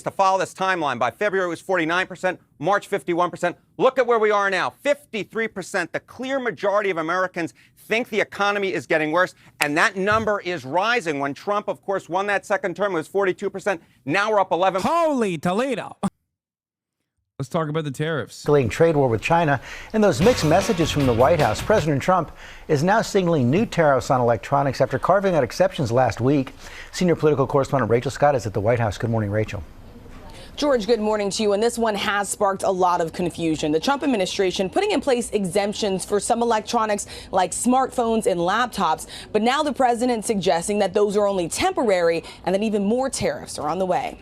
to follow this timeline. By February, it was 49%, March, 51%. Look at where we are now, 53%. The clear majority of Americans think the economy is getting worse, and that number is rising. When Trump, of course, won that second term, it was 42%. Now we're up 11%. Holy Toledo. Let's talk about the tariffs. Escalating trade war with China and those mixed messages from the White House. President Trump is now signaling new tariffs on electronics after carving out exceptions last week. Senior political correspondent Rachel Scott is at the White House. Good morning, Rachel. George, good morning to you. And this one has sparked a lot of confusion. The Trump administration putting in place exemptions for some electronics like smartphones and laptops. But now the president suggesting that those are only temporary and that even more tariffs are on the way.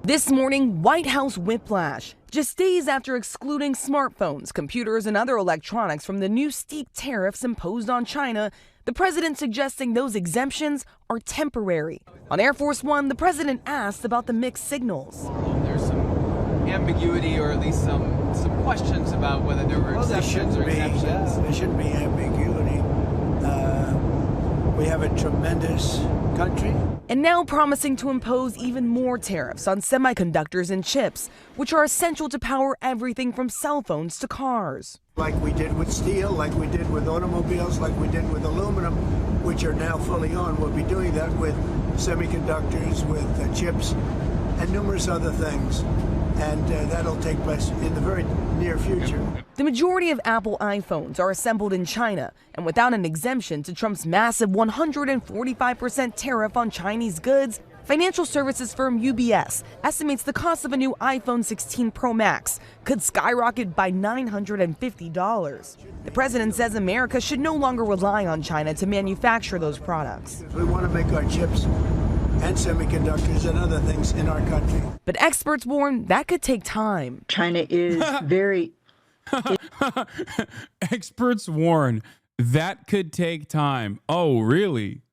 This morning, White House whiplash. Just days after excluding smartphones, computers, and other electronics from the new steep tariffs imposed on China, the president suggesting those exemptions are temporary. On Air Force One, the president asked about the mixed signals. There's some ambiguity, or at least some questions about whether there were exceptions or exemptions. There shouldn't be ambiguity. We have a tremendous country. And now promising to impose even more tariffs on semiconductors and chips, which are essential to power everything from cell phones to cars. Like we did with steel, like we did with automobiles, like we did with aluminum, which are now fully on. We'll be doing that with semiconductors, with chips, and numerous other things. And that'll take place in the very near future. The majority of Apple iPhones are assembled in China, and without an exemption to Trump's massive 145% tariff on Chinese goods, financial services firm UBS estimates the cost of a new iPhone 16 Pro Max could skyrocket by $950. The president says America should no longer rely on China to manufacture those products. We want to make our chips and semiconductors and other things in our country. But experts warn that could take time. China is very... Experts warn that could take time. Oh, really?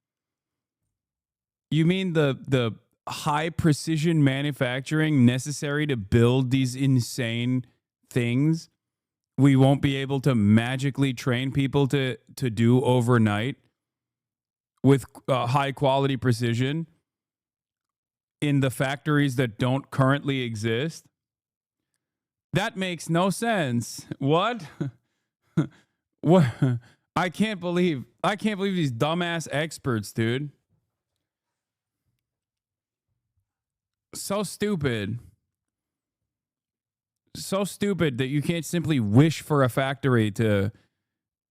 You mean the high precision manufacturing necessary to build these insane things we won't be able to magically train people to do overnight with high quality precision in the factories that don't currently exist? That makes no sense. What? What? I can't believe these dumbass experts, dude. So stupid. So stupid that you can't simply wish for a factory to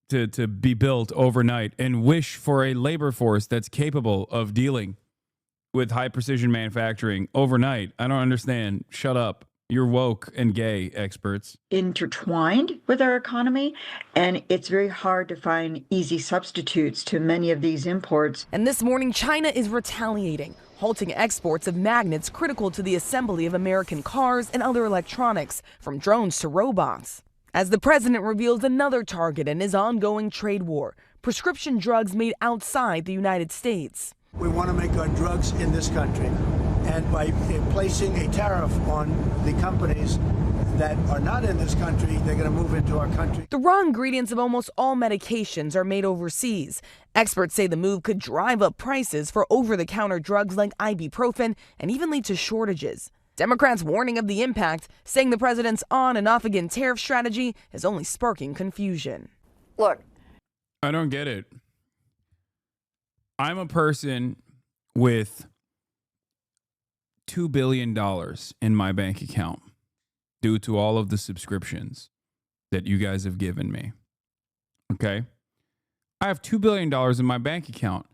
be built overnight and wish for a labor force that's capable of dealing with high precision manufacturing overnight. I don't understand. Shut up. You're woke and gay, experts. Intertwined with our economy, and it's very hard to find easy substitutes to many of these imports. And this morning, China is retaliating, halting exports of magnets critical to the assembly of American cars and other electronics, from drones to robots. As the president reveals another target in his ongoing trade war, prescription drugs made outside the United States. We want to make our drugs in this country. And by placing a tariff on the companies that are not in this country, they're going to move into our country. The raw ingredients of almost all medications are made overseas. Experts say the move could drive up prices for over-the-counter drugs like ibuprofen and even lead to shortages. Democrats warning of the impact, saying the president's on and off again tariff strategy is only sparking confusion. Look, I don't get it. I'm a person with $2 billion in my bank account due to all of the subscriptions that you guys have given me. Okay? I have $2 billion in my bank account,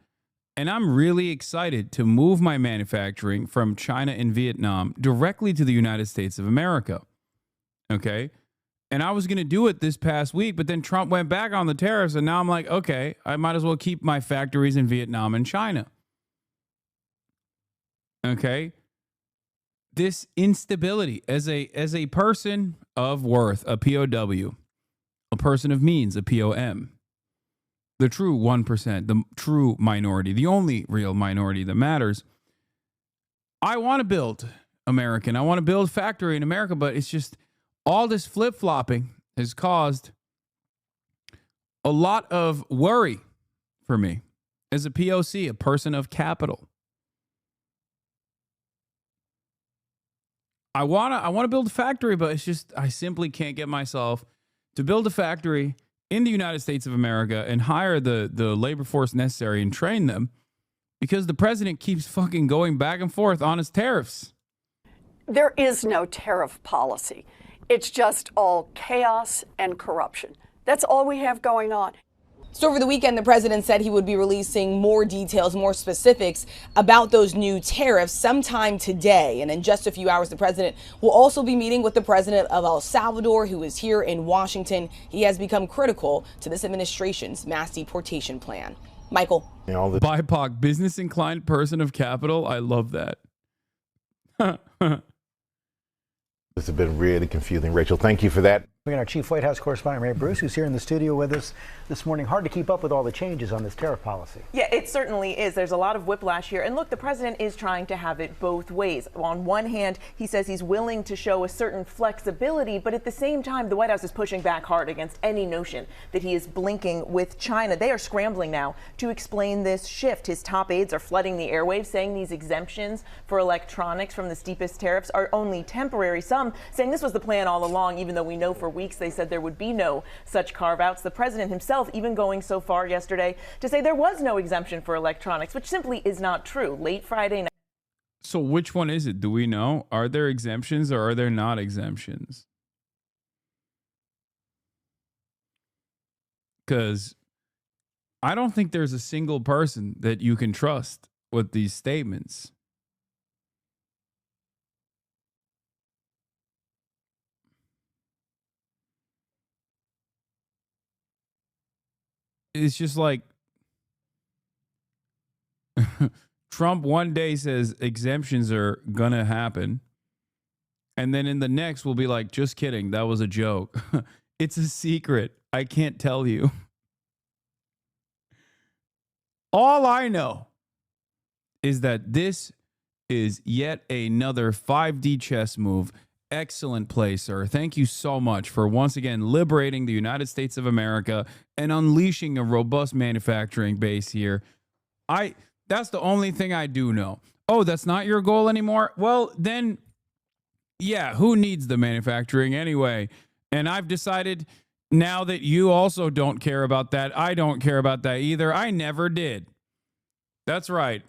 and I'm really excited to move my manufacturing from China and Vietnam directly to the United States of America. Okay? And I was going to do it this past week, but then Trump went back on the tariffs, and now I'm like, okay, I might as well keep my factories in Vietnam and China. Okay? This instability as a person of worth, a POW, a person of means, a POM, the true 1%, the true minority, the only real minority that matters. I want to build American. I want to build factory in America, but it's just all this flip-flopping has caused a lot of worry for me as a POC, a person of capital. I wanna build a factory, but it's just I simply can't get myself to build a factory in the United States of America and hire the labor force necessary and train them because the president keeps fucking going back and forth on his tariffs. There is no tariff policy. It's just all chaos and corruption. That's all we have going on. So over the weekend, the president said he would be releasing more details, more specifics about those new tariffs sometime today. And in just a few hours, the president will also be meeting with the president of El Salvador, who is here in Washington. He has become critical to this administration's mass deportation plan. Michael. BIPOC, business inclined person of capital. I love that. This has been really confusing. Rachel, thank you for that. We got our chief White House correspondent, Ray Bruce, who's here in the studio with us this morning. Hard to keep up with all the changes on this tariff policy. Yeah, it certainly is. There's a lot of whiplash here. And look, the president is trying to have it both ways. On one hand, he says he's willing to show a certain flexibility, but at the same time, the White House is pushing back hard against any notion that he is blinking with China. They are scrambling now to explain this shift. His top aides are flooding the airwaves, saying these exemptions for electronics from the steepest tariffs are only temporary. Some saying this was the plan all along, even though we know for weeks they said there would be no such carve-outs. The president himself even going so far yesterday to say there was no exemption for electronics, which simply is not true. Late Friday night. So which one is it? Do we know? Are there exemptions or are there not exemptions? Because I don't think there's a single person that you can trust with these statements. It's just like Trump one day says exemptions are gonna happen, and then in the next we'll be like, just kidding, that was a joke. It's a secret. I can't tell you. All I know is that this is yet another 5D chess move. Excellent play, sir. Thank you so much for once again liberating the United States of America and unleashing a robust manufacturing base here. That's the only thing I do know. Oh, that's not your goal anymore? Well, then, yeah, who needs the manufacturing anyway? And I've decided now that you also don't care about that, I don't care about that either. I never did. That's right.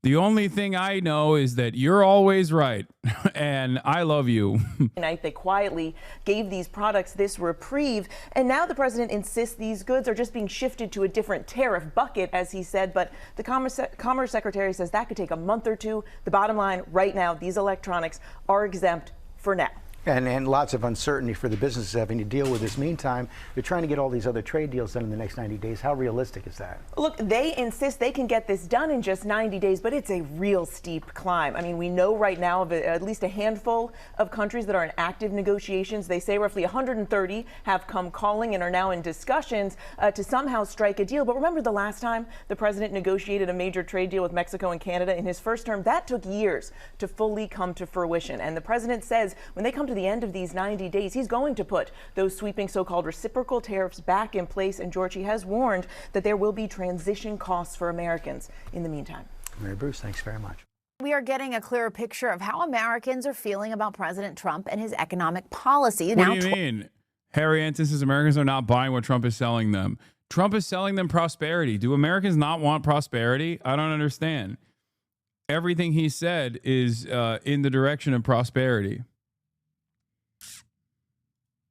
The only thing I know is that you're always right, and I love you. Tonight, they quietly gave these products this reprieve, and now the president insists these goods are just being shifted to a different tariff bucket, as he said, but the Commerce Secretary says that could take a month or two. The bottom line, right now, these electronics are exempt for now. And lots of uncertainty for the businesses having to deal with this. Meantime, they're trying to get all these other trade deals done in the next 90 days. How realistic is that? Look, they insist they can get this done in just 90 days, but it's a real steep climb. I mean, we know right now of at least a handful of countries that are in active negotiations. They say roughly 130 have come calling and are now in discussions to somehow strike a deal. But remember the last time the president negotiated a major trade deal with Mexico and Canada in his first term? That took years to fully come to fruition. And the president says when they come to the end of these 90 days, he's going to put those sweeping so-called reciprocal tariffs back in place. And Georgie has warned that there will be transition costs for Americans in the meantime. Mary Bruce, thanks very much. We are getting a clearer picture of how Americans are feeling about President Trump and his economic policy. What do you mean? Harry Anton says Americans are not buying what Trump is selling them. Trump is selling them prosperity. Do Americans not want prosperity? I don't understand. Everything he said is in the direction of prosperity.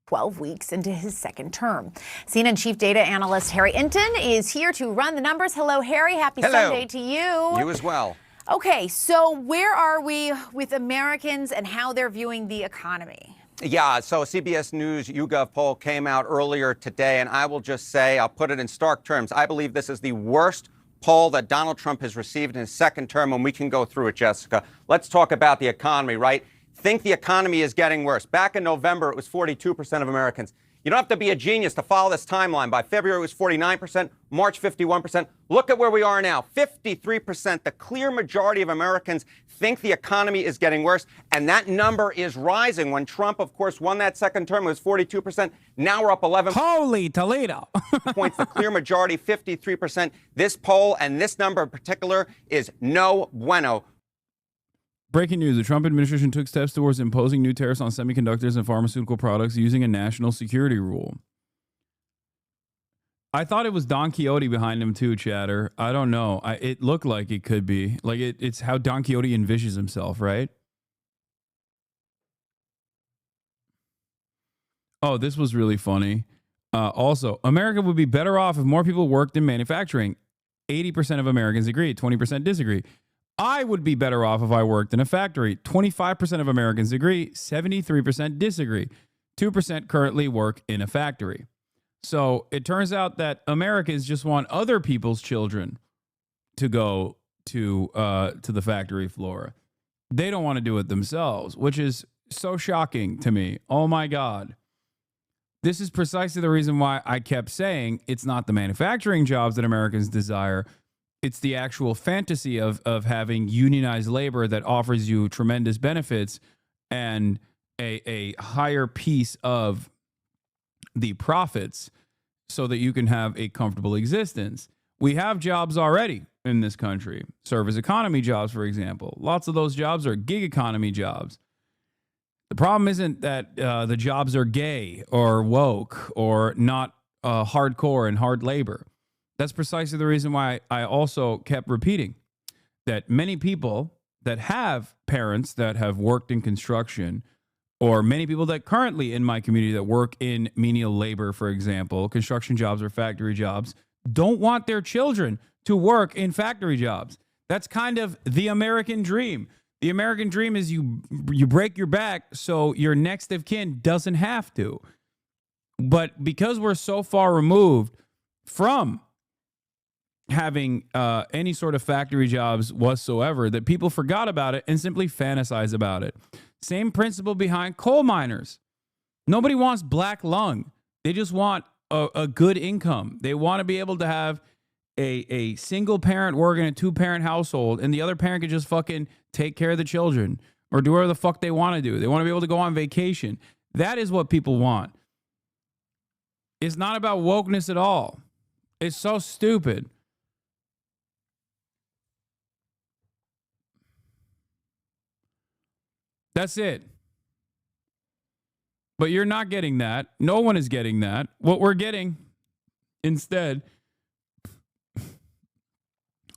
12 weeks into his second term. CNN chief data analyst Harry Inton is here to run the numbers. Hello, Harry. Happy Sunday to you. You as well. Okay, so where are we with Americans and how they're viewing the economy? Yeah, so a CBS News YouGov poll came out earlier today, and I will just say, I'll put it in stark terms, I believe this is the worst poll that Donald Trump has received in his second term, and we can go through it, Jessica. Let's talk about the economy, right? Think the economy is getting worse. Back in November, it was 42% of Americans. You don't have to be a genius to follow this timeline. By February, it was 49%, March, 51%. Look at where we are now, 53%. The clear majority of Americans think the economy is getting worse, and that number is rising. When Trump, of course, won that second term, it was 42%. Now we're up 11 Holy Toledo. points. The clear majority, 53%. This poll and this number in particular is no bueno. Breaking news. The Trump administration took steps towards imposing new tariffs on semiconductors and pharmaceutical products using a national security rule. I thought it was Don Quixote behind him too, chatter. I don't know. It looked like it could be. Like it's how Don Quixote envisions himself, right? Oh, this was really funny. Also, America would be better off if more people worked in manufacturing. 80% of Americans agree. 20% disagree. I would be better off if I worked in a factory. 25% of Americans agree. 73% disagree. 2% currently work in a factory. So it turns out that Americans just want other people's children to go to the factory floor. They don't want to do it themselves, which is so shocking to me. Oh my God. This is precisely the reason why I kept saying it's not the manufacturing jobs that Americans desire. It's the actual fantasy of having unionized labor that offers you tremendous benefits and a higher piece of the profits so that you can have a comfortable existence. We have jobs already in this country. Service economy jobs, for example. Lots of those jobs are gig economy jobs. The problem isn't that the jobs are gay or woke or not hardcore and hard labor. That's precisely the reason why I also kept repeating that many people that have parents that have worked in construction, or many people that currently in my community that work in menial labor, for example, construction jobs or factory jobs, don't want their children to work in factory jobs. That's kind of the American dream. The American dream is you break your back so your next of kin doesn't have to. But because we're so far removed from having any sort of factory jobs whatsoever, that people forgot about it and simply fantasize about it. Same principle behind coal miners. Nobody wants black lung. They just want a good income. They want to be able to have a single parent work in a 2-parent household, and the other parent can just fucking take care of the children or do whatever the fuck they want to do. They want to be able to go on vacation. That is what people want. It's not about wokeness at all. It's so stupid. That's it. But you're not getting that. No one is getting that. What we're getting instead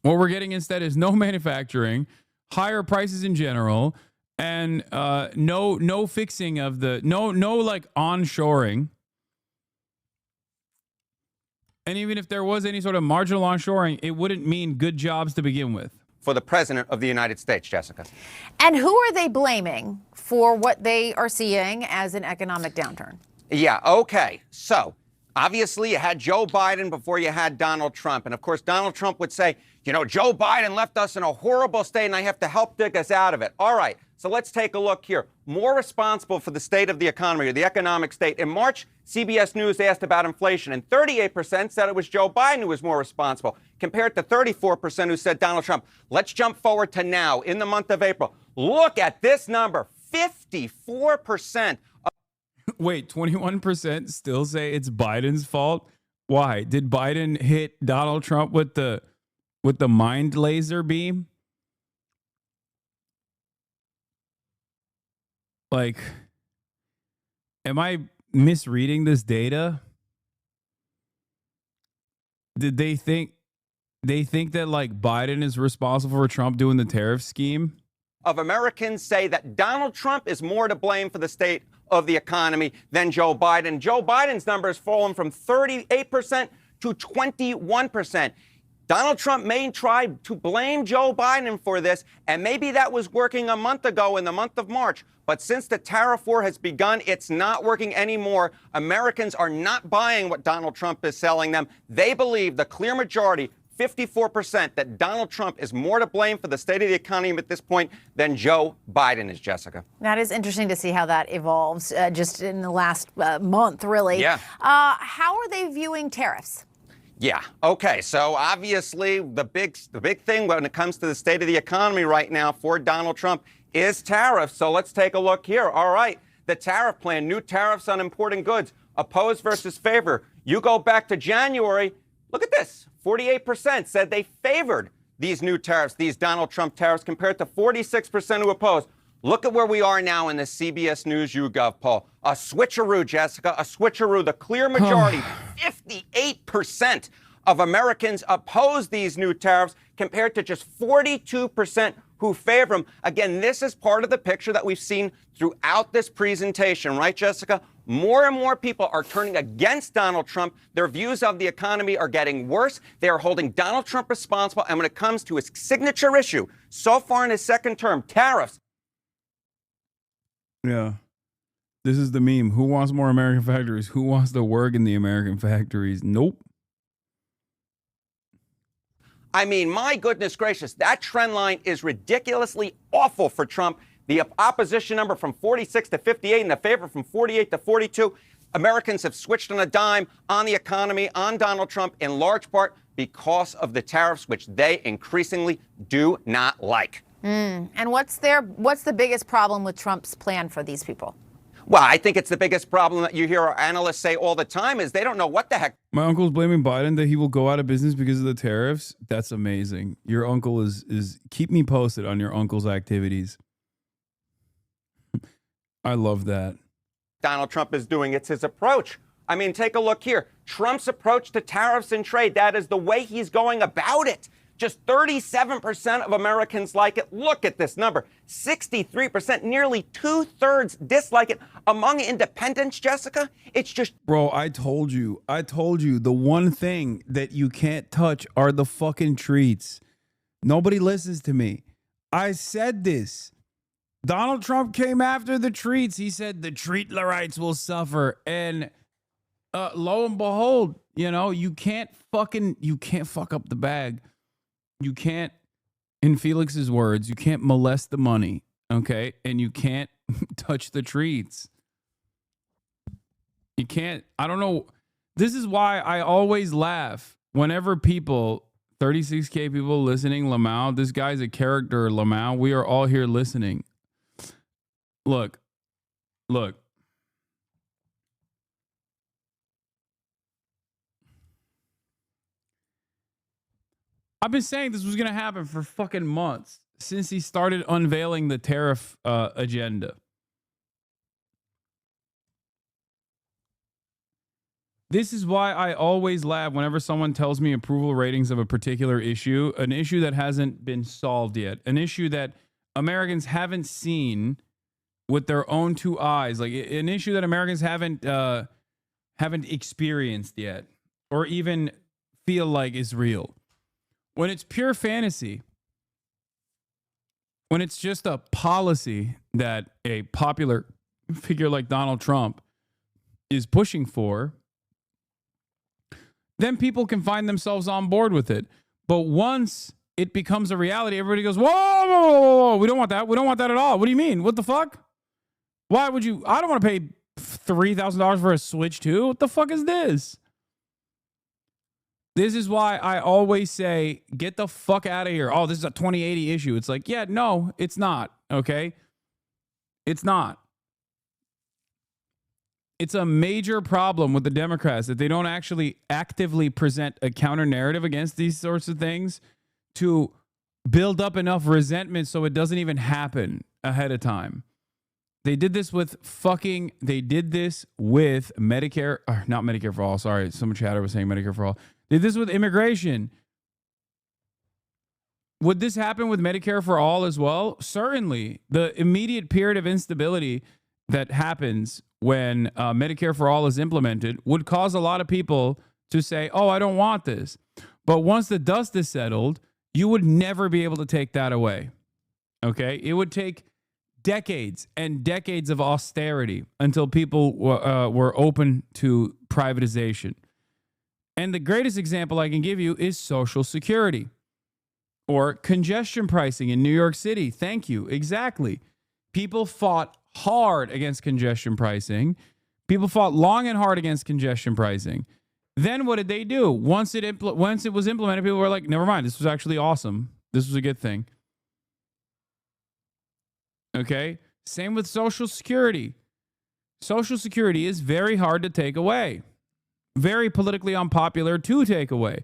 is no manufacturing, higher prices in general, and no fixing of the no like onshoring. And even if there was any sort of marginal onshoring, it wouldn't mean good jobs to begin with. For the President of the United States, Jessica. And who are they blaming for what they are seeing as an economic downturn? Yeah, okay. So, obviously, you had Joe Biden before you had Donald Trump. And, of course, Donald Trump would say, you know, Joe Biden left us in a horrible state and I have to help dig us out of it. All right, so let's take a look here. More responsible for the state of the economy or the economic state. In March, CBS News asked about inflation, and 38% said it was Joe Biden who was more responsible, compared to 34% who said Donald Trump. Let's jump forward to now, in the month of April. Look at this number, 54%. Wait, 21% still say it's Biden's fault? Why? Did Biden hit Donald Trump with the mind laser beam? Like, am I misreading this data? Did they think that like Biden is responsible for Trump doing the tariff scheme? Of Americans say that Donald Trump is more to blame for the state of the economy than Joe Biden. Joe Biden's number has fallen from 38% to 21%. Donald Trump may try to blame Joe Biden for this, and maybe that was working a month ago in the month of March. But since the tariff war has begun, it's not working anymore. Americans are not buying what Donald Trump is selling them. They believe, the clear majority, 54%, that Donald Trump is more to blame for the state of the economy at this point than Joe Biden is, Jessica. That is interesting to see how that evolves just in the last month, really. Yeah. How are they viewing tariffs? Yeah. Okay. So obviously the big thing when it comes to the state of the economy right now for Donald Trump is tariffs. So let's take a look here. All right. The tariff plan, new tariffs on importing goods, oppose versus favor. You go back to January. Look at this. 48% said they favored these new tariffs, these Donald Trump tariffs, compared to 46% who oppose. Look at where we are now in the CBS News YouGov poll. A switcheroo, Jessica, a switcheroo. The clear majority, 58% of Americans oppose these new tariffs compared to just 42% who favor them. Again, this is part of the picture that we've seen throughout this presentation, right, Jessica? More and more people are turning against Donald Trump. Their views of the economy are getting worse. They are holding Donald Trump responsible. And when it comes to his signature issue, so far in his second term, tariffs. Yeah. This is the meme. Who wants more American factories? Who wants to work in the American factories? Nope. I mean, my goodness gracious, that trend line is ridiculously awful for Trump. The opposition number from 46 to 58 and the favor from 48 to 42. Americans have switched on a dime on the economy, on Donald Trump, in large part because of the tariffs, which they increasingly do not like. And what's the biggest problem with Trump's plan for these people? Well, I think it's the biggest problem that you hear our analysts say all the time is they don't know what the heck. My uncle's blaming Biden that he will go out of business because of the tariffs. That's amazing. Your uncle is keep me posted on your uncle's activities. I love that. Donald Trump is doing. It's his approach. I mean, take a look here. Trump's approach to tariffs and trade, that is the way he's going about it. Just 37% of Americans like it. Look at this number. 63%, nearly 2/3 dislike it. Among independents, Jessica, it's just... Bro, I told you. The one thing that you can't touch are the fucking treats. Nobody listens to me. I said this. Donald Trump came after the treats. He said the treatlerites will suffer. And lo and behold, you can't fuck up the bag. You can't, in Felix's words, you can't molest the money, okay? And you can't touch the treats. You can't, I don't know. This is why I always laugh whenever people, 36K people listening, Lamau, this guy's a character, Lamau. We are all here listening. Look. I've been saying this was going to happen for fucking months since he started unveiling the tariff agenda. This is why I always laugh whenever someone tells me approval ratings of a particular issue, an issue that hasn't been solved yet, an issue that Americans haven't seen with their own two eyes, like an issue that Americans haven't experienced yet or even feel like is real. When it's pure fantasy, when it's just a policy that a popular figure like Donald Trump is pushing for, then people can find themselves on board with it. But once it becomes a reality, everybody goes, whoa, we don't want that. We don't want that at all. What do you mean? What the fuck? Why would you? I don't want to pay $3,000 for a Switch 2. What the fuck is this? This is why I always say, get the fuck out of here. Oh, this is a 2080 issue. It's like, yeah, no, it's not. Okay? It's not. It's a major problem with the Democrats that they don't actually actively present a counter narrative against these sorts of things to build up enough resentment so it doesn't even happen ahead of time. They did this with Medicare, or not Medicare for all. Sorry, some chatter was saying Medicare for all. They did this with immigration. Would this happen with Medicare for all as well? Certainly. The immediate period of instability that happens when Medicare for all is implemented would cause a lot of people to say, oh, I don't want this. But once the dust is settled, you would never be able to take that away. Okay? It would take decades and decades of austerity until people were open to privatization. And the greatest example I can give you is Social Security or congestion pricing in New York City. Thank you. Exactly. People fought hard against congestion pricing. People fought long and hard against congestion pricing. Then what did they do? Once it was implemented, people were like, never mind, this was actually awesome. This was a good thing. Okay? Same with Social Security. Social Security is very hard to take away. Very politically unpopular to take away.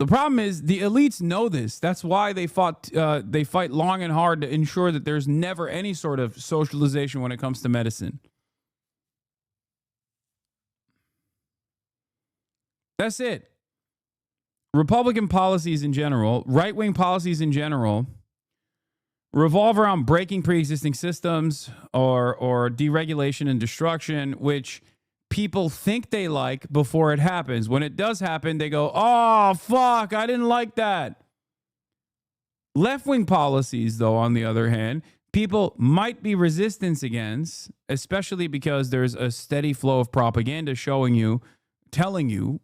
The problem is the elites know this. That's why they fight long and hard to ensure that there's never any sort of socialization when it comes to medicine. That's it. Republican policies in general, right-wing policies in general, revolve around breaking pre-existing systems or deregulation and destruction, which people think they like before it happens. When it does happen, they go, oh, fuck, I didn't like that. Left-wing policies, though, on the other hand, people might be resistant against, especially because there's a steady flow of propaganda showing you, telling you,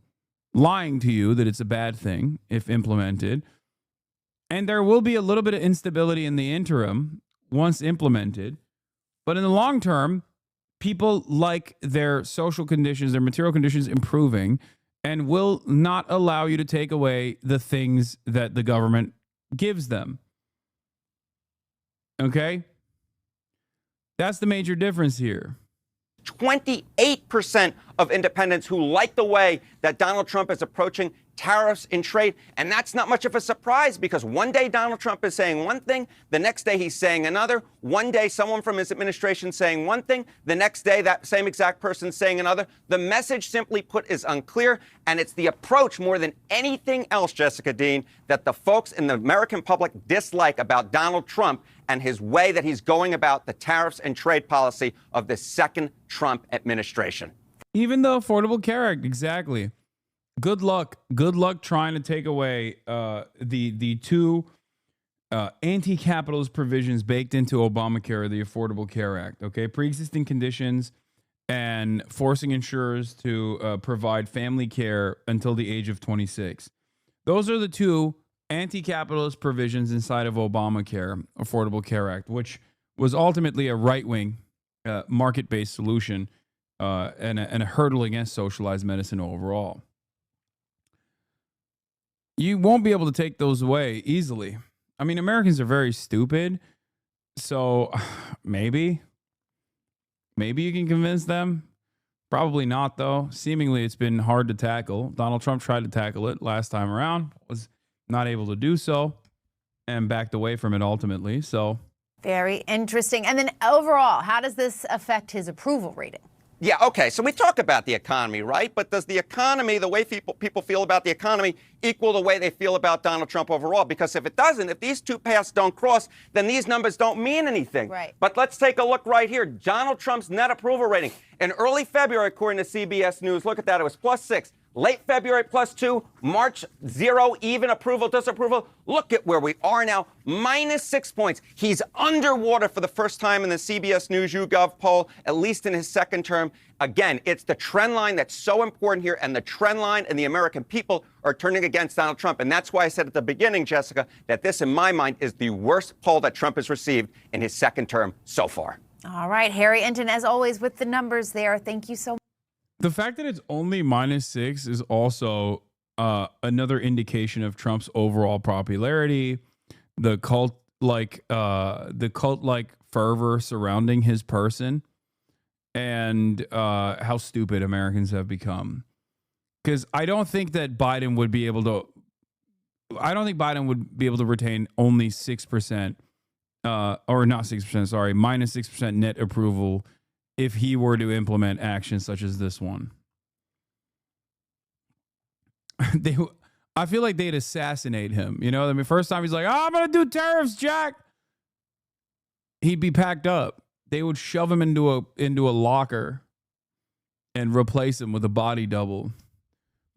lying to you that it's a bad thing if implemented. And there will be a little bit of instability in the interim once implemented. But in the long term, people like their social conditions, their material conditions improving, and will not allow you to take away the things that the government gives them. Okay? That's the major difference here. 28% of independents who like the way that Donald Trump is approaching tariffs and trade. And that's not much of a surprise because one day Donald Trump is saying one thing, the next day he's saying another. One day someone from his administration saying one thing, the next day that same exact person saying another. The message, simply put, is unclear. And it's the approach more than anything else, Jessica Dean, that the folks in the American public dislike about Donald Trump and his way that he's going about the tariffs and trade policy of the second Trump administration. Even the Affordable Care Act, exactly. Good luck trying to take away the two anti-capitalist provisions baked into Obamacare, the Affordable Care Act. Okay, pre-existing conditions and forcing insurers to provide family care until the age of 26. Those are the two anti-capitalist provisions inside of Obamacare, Affordable Care Act, which was ultimately a right-wing market-based solution and a hurdle against socialized medicine overall. You won't be able to take those away easily. I mean, Americans are very stupid, so maybe you can convince them. Probably not, though. Seemingly, it's been hard to tackle. Donald Trump tried to tackle it last time around, was not able to do so, and backed away from it ultimately. So very interesting. And then overall, how does this affect his approval rating? Yeah, okay, so we talk about the economy, right? But does the economy, the way people feel about the economy, equal the way they feel about Donald Trump overall? Because if it doesn't, if these two paths don't cross, then these numbers don't mean anything. Right. But let's take a look right here. Donald Trump's net approval rating. In early February, according to CBS News, look at that, it was +6. Late February, +2. March, 0, even approval, disapproval. Look at where we are now, -6 points. He's underwater for the first time in the CBS News YouGov poll, at least in his second term. Again, it's the trend line that's so important here, and the trend line and the American people are turning against Donald Trump. And that's why I said at the beginning, Jessica, that this, in my mind, is the worst poll that Trump has received in his second term so far. All right, Harry Enton, as always, with the numbers there. Thank you so much. the fact that it's only -6 is also another indication of Trump's overall popularity, the cult-like fervor surrounding his person, and how stupid Americans have become. Because I don't think that Biden would be able to. I don't think Biden would be able to retain only 6%, or not 6%. Sorry, -6% net approval if he were to implement actions such as this one. I feel like they'd assassinate him. You know, I mean, first time he's like, "Oh, I'm gonna do tariffs, Jack." He'd be packed up. They would shove him into a locker and replace him with a body double.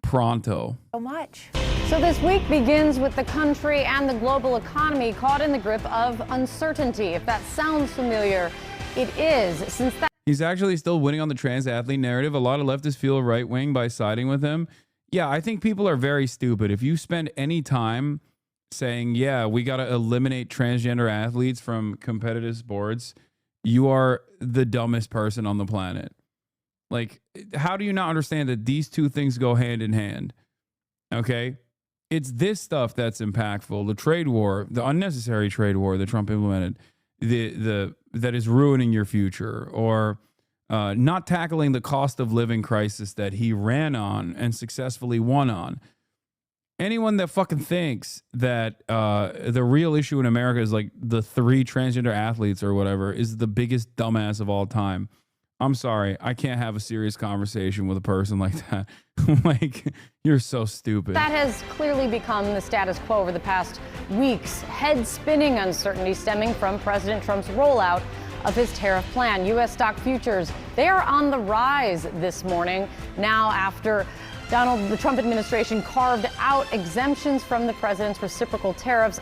Pronto. So much. So this week begins with the country and the global economy caught in the grip of uncertainty. If that sounds familiar, it is. Since that he's actually still winning on the trans athlete narrative. A lot of leftists feel right wing by siding with him. Yeah, I think people are very stupid. If you spend any time saying, yeah, we got to eliminate transgender athletes from competitive sports, you are the dumbest person on the planet. Like, how do you not understand that these two things go hand in hand? Okay? It's this stuff that's impactful. The trade war, the unnecessary trade war that Trump implemented, that is ruining your future, or not tackling the cost of living crisis that he ran on and successfully won on. anyone that fucking thinks that the real issue in America is like the 3 transgender athletes or whatever is the biggest dumbass of all time. I'm sorry. I can't have a serious conversation with a person like that. Like, you're so stupid. That has clearly become the status quo over the past weeks. Head-spinning uncertainty stemming from President Trump's rollout of his tariff plan. U.S. stock futures, they are on the rise this morning. Now after the Trump administration carved out exemptions from the president's reciprocal tariffs.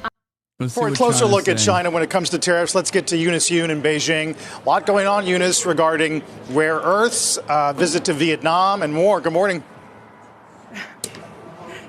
For a closer look at China when it comes to tariffs, let's get to Eunice Yoon in Beijing. A lot going on, Eunice, regarding rare earths, visit to Vietnam, and more. Good morning.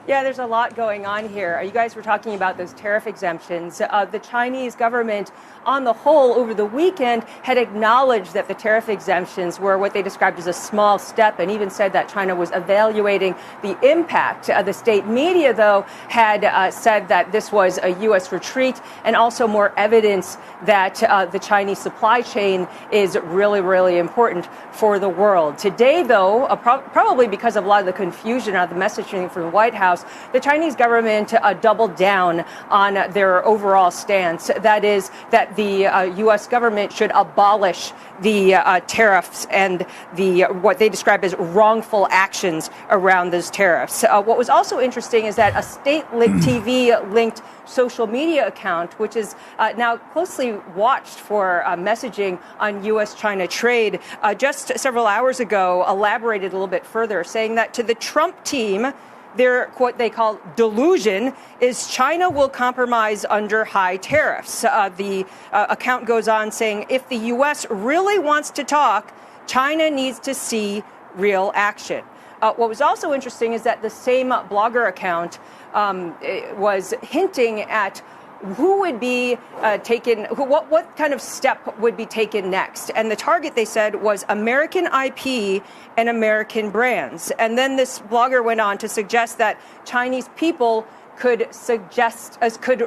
Yeah, there's a lot going on here. You guys were talking about those tariff exemptions. The Chinese government, on the whole, over the weekend, had acknowledged that the tariff exemptions were what they described as a small step, and even said that China was evaluating the impact. The state media, though, had said that this was a U.S. retreat, and also more evidence that the Chinese supply chain is really, really important for the world. Today, though, probably because of a lot of the confusion out of the messaging from the White House, the Chinese government doubled down on their overall stance. That is, that the U.S. government should abolish the tariffs and the what they describe as wrongful actions around those tariffs. What was also interesting is that a state TV-linked social media account, which is now closely watched for messaging on U.S.-China trade, just several hours ago elaborated a little bit further, saying that to the Trump team, their what they call delusion is China will compromise under high tariffs. The account goes on saying if the U.S. really wants to talk, China needs to see real action. What was also interesting is that the same blogger account was hinting at who would be taken, what kind of step would be taken next. And the target, they said, was American IP and American brands. And then this blogger went on to suggest that Chinese people could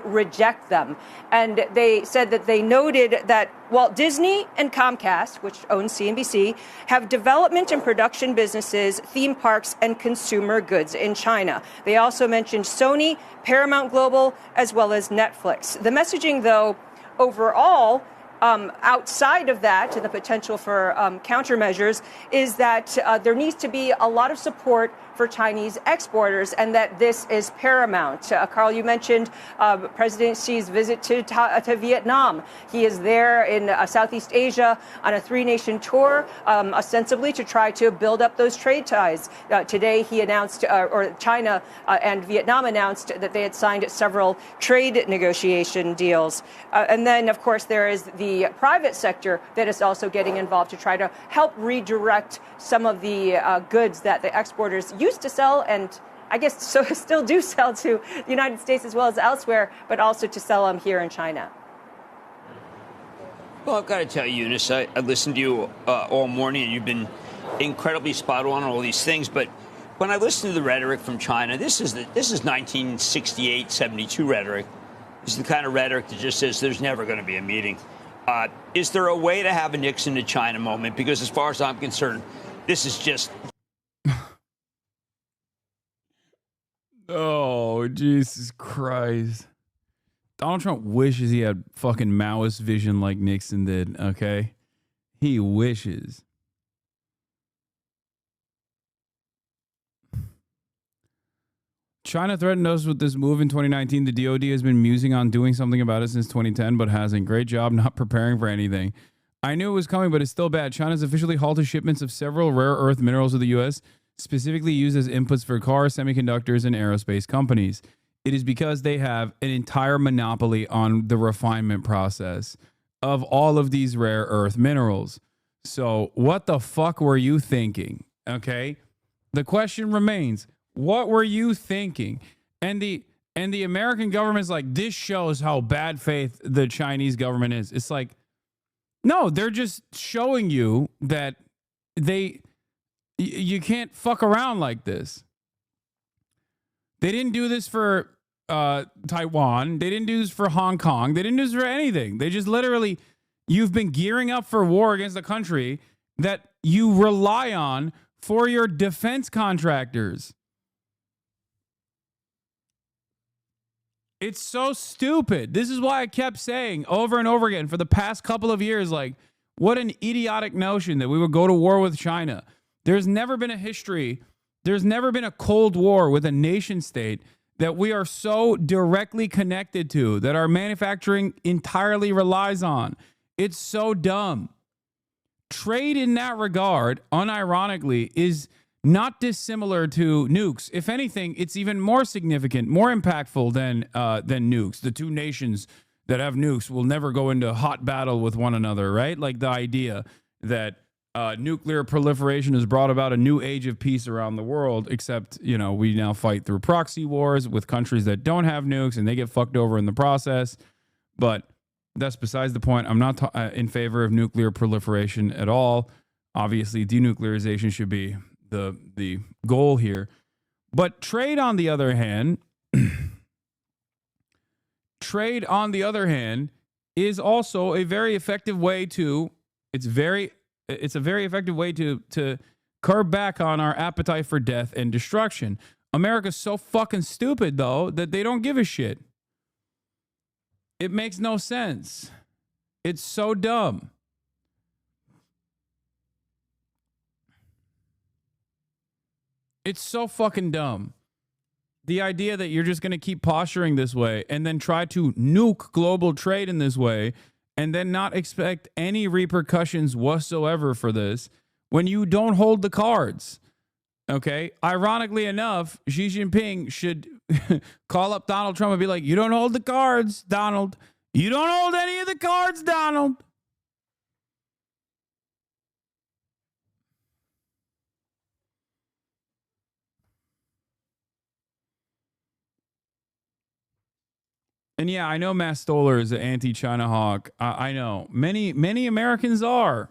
reject them. And they said that they noted that Walt Disney and Comcast, which owns CNBC, have development and production businesses, theme parks, and consumer goods in China. They also mentioned Sony, Paramount Global, as well as Netflix. The messaging, though, overall, outside of that, and the potential for countermeasures, is that there needs to be a lot of support for Chinese exporters, and that this is paramount. Carl, you mentioned President Xi's visit to Vietnam. He is there in Southeast Asia on a 3-nation tour, ostensibly to try to build up those trade ties. Today, he announced, or China and Vietnam announced that they had signed several trade negotiation deals. And then, of course, there is the private sector that is also getting involved to try to help redirect some of the goods that the exporters used to sell, and I guess so still do sell to the United States as well as elsewhere, but also to sell them here in China. Well, I've got to tell you, Eunice, I listened to you all morning, and you've been incredibly spot on all these things. But when I listen to the rhetoric from China, this is 1968, 72 rhetoric. This is the kind of rhetoric that just says there's never going to be a meeting. Is there a way to have a Nixon to China moment? Because as far as I'm concerned, this is just... Oh, Jesus Christ. Donald Trump wishes he had fucking Maoist vision like Nixon did, okay? He wishes. China threatened us with this move in 2019. The DOD has been musing on doing something about it since 2010, but hasn't. Great job not preparing for anything. I knew it was coming, but it's still bad. China's officially halted shipments of several rare earth minerals to the U.S., specifically used as inputs for cars, semiconductors, and aerospace companies. It is because they have an entire monopoly on the refinement process of all of these rare earth minerals. So what the fuck were you thinking? Okay? The question remains, what were you thinking? And the American government's like, this shows how bad faith the Chinese government is. It's like, no, they're just showing you that you can't fuck around like this. They didn't do this for Taiwan. They didn't do this for Hong Kong. They didn't do this for anything. They just literally, you've been gearing up for war against the country that you rely on for your defense contractors. It's so stupid. This is why I kept saying over and over again for the past couple of years, like, what an idiotic notion that we would go to war with China. There's never been a history. There's never been a Cold War with a nation state that we are so directly connected to, that our manufacturing entirely relies on. It's so dumb. Trade in that regard, unironically, is not dissimilar to nukes. If anything, it's even more significant, more impactful than nukes. The two nations that have nukes will never go into hot battle with one another, right? Like the idea that nuclear proliferation has brought about a new age of peace around the world, except, we now fight through proxy wars with countries that don't have nukes and they get fucked over in the process. But that's besides the point. I'm not in favor of nuclear proliferation at all. Obviously, denuclearization should be the goal here. But trade, on the other hand, is also a very effective way to it's a very effective way to curb back on our appetite for death and destruction. America's so fucking stupid, though, that they don't give a shit. It makes no sense. It's so dumb. It's so fucking dumb. The idea that you're just going to keep posturing this way and then try to nuke global trade in this way and then not expect any repercussions whatsoever for this when you don't hold the cards. Okay? Ironically enough, Xi Jinping should call up Donald Trump and be like, you don't hold the cards, Donald. You don't hold any of the cards, Donald. And yeah, I know Matt Stoller is an anti-China hawk. I know. Many Americans are.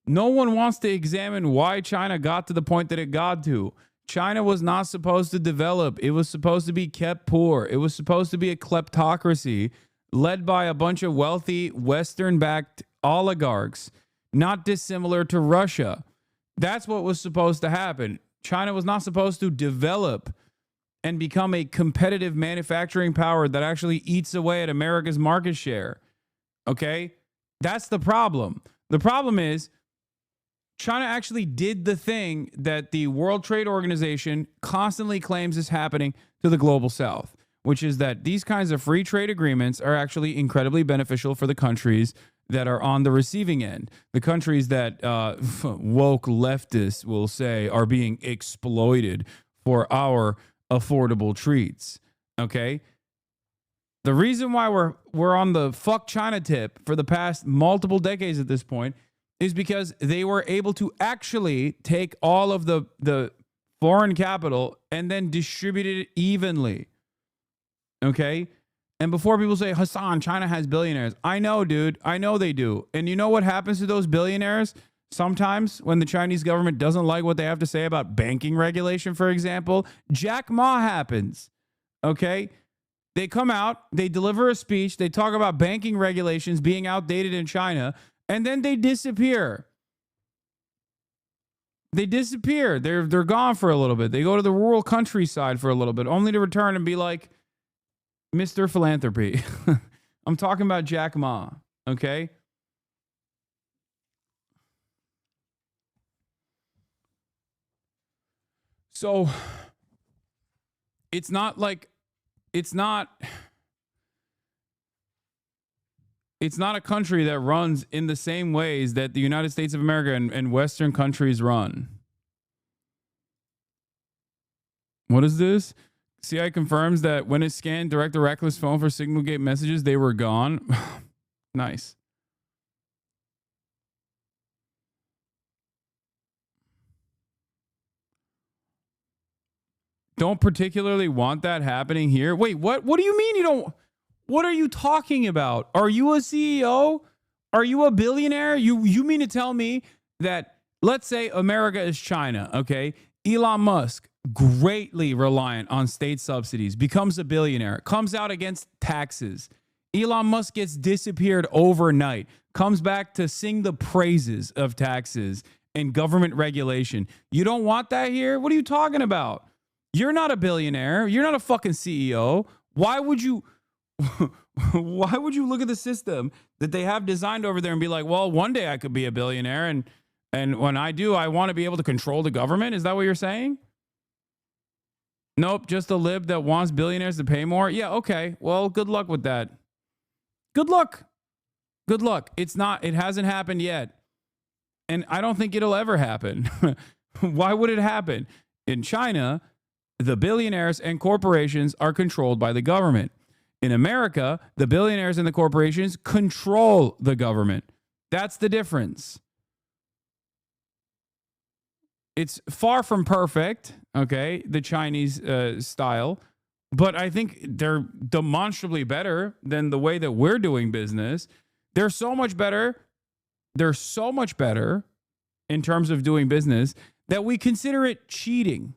No one wants to examine why China got to the point that it got to. China was not supposed to develop. It was supposed to be kept poor. It was supposed to be a kleptocracy led by a bunch of wealthy Western-backed oligarchs, not dissimilar to Russia. That's what was supposed to happen. China was not supposed to develop and become a competitive manufacturing power that actually eats away at America's market share. Okay? That's the problem. The problem is China actually did the thing that the World Trade Organization constantly claims is happening to the global south, which is that these kinds of free trade agreements are actually incredibly beneficial for the countries that are on the receiving end. The countries that woke leftists will say are being exploited for our affordable treats. Okay? The reason why we're on the fuck China tip for the past multiple decades at this point is because they were able to actually take all of the foreign capital and then distribute it evenly. Okay? And before people say, Hasan, China has billionaires. I know, dude. I know they do. And you know what happens to those billionaires? Sometimes when the Chinese government doesn't like what they have to say about banking regulation, for example, Jack Ma happens. Okay? They come out, they deliver a speech, they talk about banking regulations being outdated in China, and then they disappear. They disappear. They're gone for a little bit. They go to the rural countryside for a little bit, only to return and be like, Mr. Philanthropy. I'm talking about Jack Ma, okay? So it's not a country that runs in the same ways that the United States of America and Western countries run. What is this? CI confirms that when it scanned Director Reckless phone for signal gate messages, they were gone. Nice. Don't particularly want that happening here. Wait, what? What do you mean you don't? What are you talking about? Are you a CEO? Are you a billionaire? You mean to tell me that, let's say America is China, okay? Elon Musk, greatly reliant on state subsidies, becomes a billionaire, comes out against taxes. Elon Musk gets disappeared overnight, comes back to sing the praises of taxes and government regulation. You don't want that here? What are you talking about? You're not a billionaire. You're not a fucking CEO. Why would you why would you look at the system that they have designed over there and be like, well, one day I could be a billionaire, and when I do, I want to be able to control the government? Is that what you're saying? Nope, just a lib that wants billionaires to pay more? Yeah, okay. Well, good luck with that. Good luck. Good luck. It hasn't happened yet. And I don't think it'll ever happen. Why would it happen? In China, the billionaires and corporations are controlled by the government. In America, the billionaires and the corporations control the government. That's the difference. It's far from perfect, okay, the Chinese style, but I think they're demonstrably better than the way that we're doing business. They're so much better. They're so much better in terms of doing business that we consider it cheating.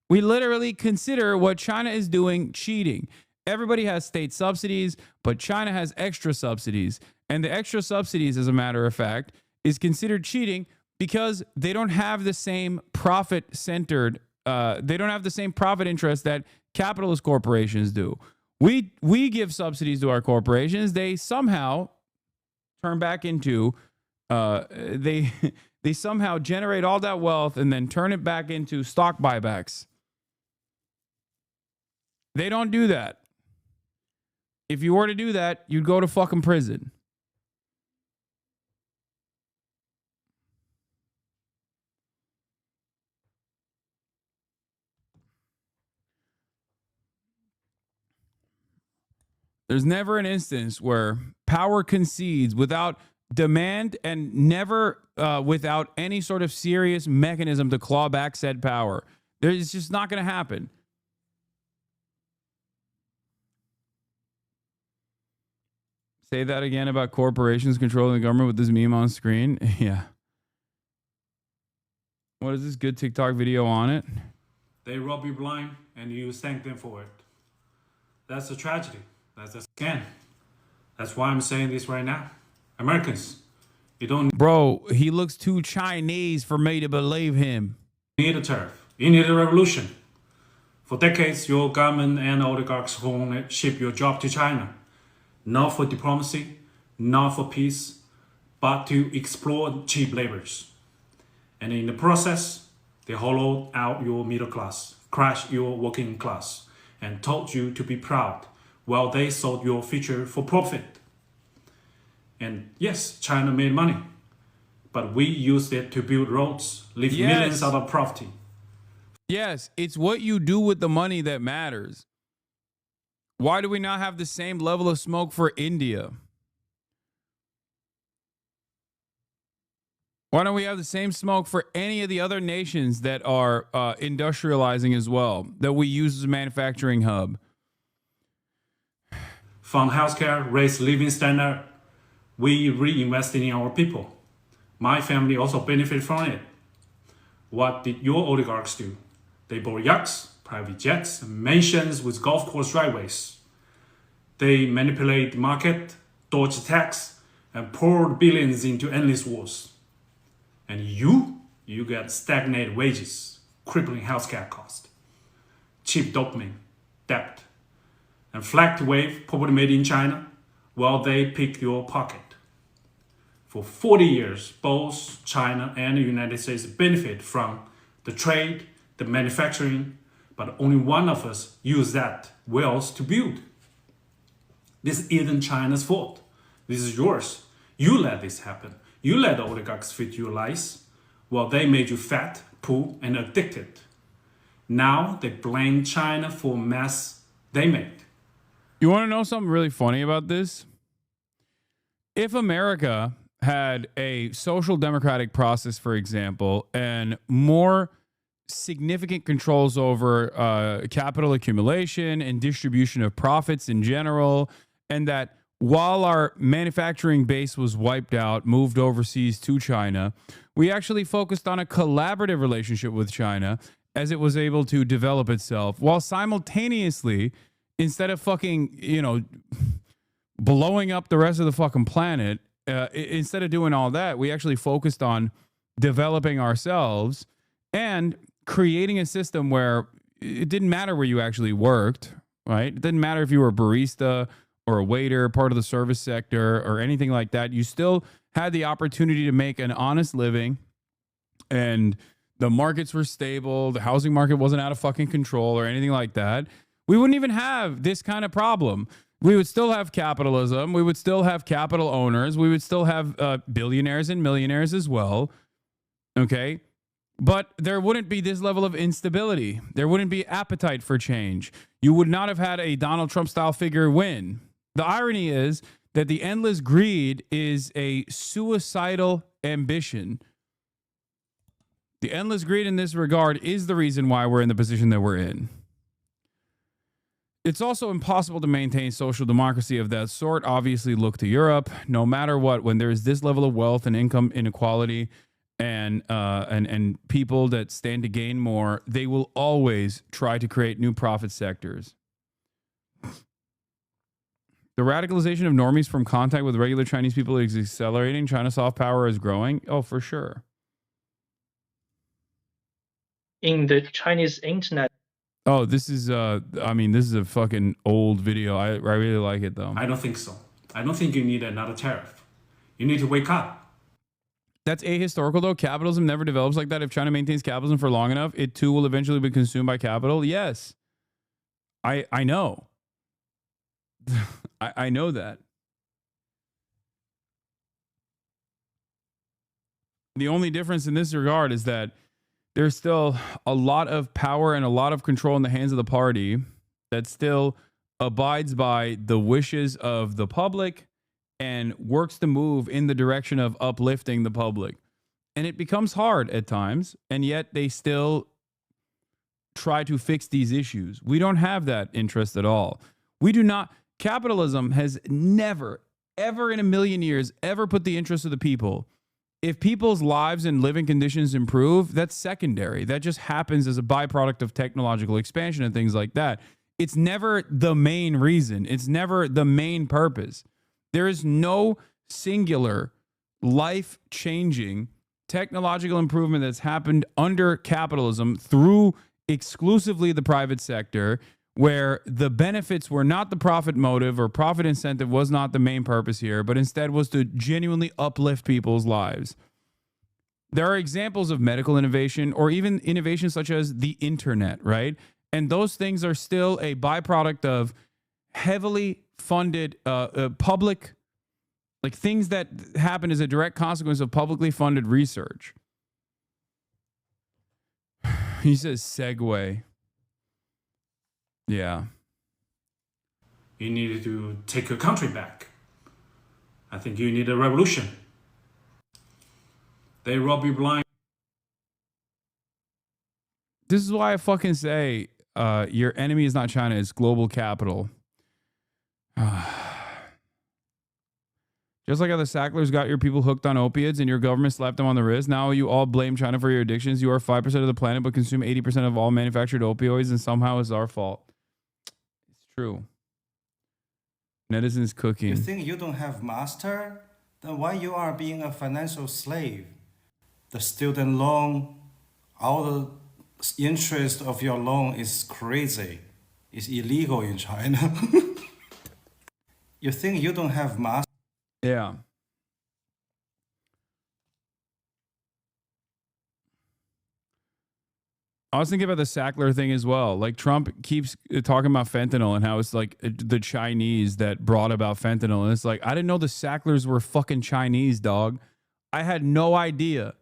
We literally consider what China is doing cheating. Everybody has state subsidies, but China has extra subsidies. And the extra subsidies, as a matter of fact, is considered cheating because they don't have the same profit-centered, they don't have the same profit interest that capitalist corporations do. We give subsidies to our corporations. They somehow turn back into, they somehow generate all that wealth and then turn it back into stock buybacks. They don't do that. If you were to do that, you'd go to fucking prison. There's never an instance where power concedes without demand and never without any sort of serious mechanism to claw back said power. It's just not going to happen. Say that again about corporations controlling the government with this meme on screen. Yeah. What is this good TikTok video on it? They rob you blind and you thank them for it. That's a tragedy. That's a scam. That's why I'm saying this right now. Americans, you don't... Bro, he looks too Chinese for me to believe him. need a tariff. You need a revolution. For decades, your government and oligarchs won't ship your job to China. Not for diplomacy, not for peace, but to exploit cheap laborers. And in the process, they hollowed out your middle class, crushed your working class, and told you to be proud while they sold your future for profit. And yes, China made money, but we used it to build roads, leave millions out of poverty. Yes, it's what you do with the money that matters. Why do we not have the same level of smoke for India? Why don't we have the same smoke for any of the other nations that are industrializing as well, that we use as a manufacturing hub? Fund healthcare, raise living standard. We reinvest in our people. My family also benefit from it. What did your oligarchs do? They bought yachts, private jets, mansions with golf course driveways. They manipulate the market, dodge tax, and poured billions into endless wars. And you get stagnated wages, crippling healthcare cost, cheap dopamine, debt, and flag wave property made in China while they pick your pocket. For 40 years, both China and the United States benefit from the trade, the manufacturing, but only one of us use that wealth to build. This isn't China's fault. This is yours. You let this happen. You let the oligarchs fit your lies. Well, they made you fat, poor, and addicted. Now they blame China for mess they made. You want to know something really funny about this? If America had a social democratic process, for example, and more significant controls over capital accumulation and distribution of profits in general, and that while our manufacturing base was wiped out, moved overseas to China, we actually focused on a collaborative relationship with China as it was able to develop itself, while simultaneously, instead of fucking, blowing up the rest of the fucking planet, instead of doing all that, we actually focused on developing ourselves and creating a system where it didn't matter where you actually worked, right? It didn't matter if you were a barista or a waiter, part of the service sector or anything like that. You still had the opportunity to make an honest living, and the markets were stable. The housing market wasn't out of fucking control or anything like that. We wouldn't even have this kind of problem. We would still have capitalism. We would still have capital owners. We would still have billionaires and millionaires as well. Okay. But there wouldn't be this level of instability. There wouldn't be appetite for change. You would not have had a Donald Trump style figure win. The irony is that the endless greed is a suicidal ambition. The endless greed in this regard is the reason why we're in the position that we're in. It's also impossible to maintain social democracy of that sort. Obviously, look to Europe. No matter what, when there's this level of wealth and income inequality and people that stand to gain more, they will always try to create new profit sectors. The radicalization of normies from contact with regular Chinese people is accelerating. China's soft power is growing. Oh, for sure. In the Chinese internet. Oh, this is this is a fucking old video. I really like it though. I don't think so. I don't think you need another tariff. You need to wake up. That's ahistorical though. Capitalism never develops like that. If China maintains capitalism for long enough, it too will eventually be consumed by capital. Yes. I know. I know that. The only difference in this regard is that there's still a lot of power and a lot of control in the hands of the party that still abides by the wishes of the public and works to move in the direction of uplifting the public. And it becomes hard at times, and yet they still try to fix these issues. We don't have that interest at all. We do not. Capitalism has never, ever in a million years, ever put the interest of the people. If people's lives and living conditions improve, that's secondary. That just happens as a byproduct of technological expansion and things like that. It's never the main reason. It's never the main purpose. There is no singular life-changing technological improvement that's happened under capitalism through exclusively the private sector, where the benefits were not the profit motive or profit incentive was not the main purpose here, but instead was to genuinely uplift people's lives. There are examples of medical innovation or even innovations such as the internet, right? And those things are still a byproduct of heavily funded public, like things that happen as a direct consequence of publicly funded research. He says segue. Yeah. You need to take your country back. I think you need a revolution. They rob you blind. This is why I fucking say your enemy is not China, it's global capital. Just like how the Sacklers got your people hooked on opiates and your government slapped them on the wrist, now you all blame China for your addictions. You are 5% of the planet but consume 80% of all manufactured opioids, and somehow it's our fault. True. Netizens cooking. You think you don't have master? Then why you are being a financial slave? The student loan, all the interest of your loan is crazy. It's illegal in China. You think you don't have master? Yeah. I was thinking about the Sackler thing as well. Like Trump keeps talking about fentanyl and how it's like the Chinese that brought about fentanyl. And it's like, I didn't know the Sacklers were fucking Chinese, dog. I had no idea.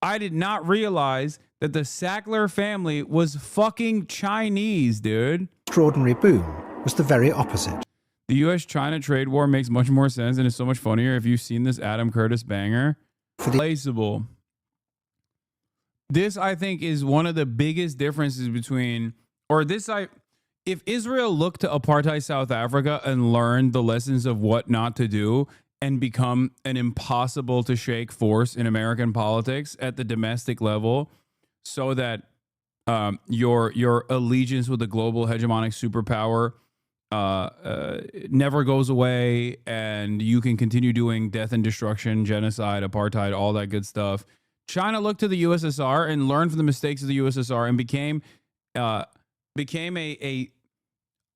I did not realize that the Sackler family was fucking Chinese, dude. Extraordinary boom was the very opposite. The U.S.-China trade war makes much more sense and is so much funnier if you've seen this Adam Curtis banger. Replaceable. This, I think, is one of the biggest differences between, if Israel looked to apartheid South Africa and learned the lessons of what not to do and become an impossible to shake force in American politics at the domestic level, so that your allegiance with the global hegemonic superpower never goes away and you can continue doing death and destruction, genocide, apartheid, all that good stuff. China looked to the USSR and learned from the mistakes of the USSR and became became a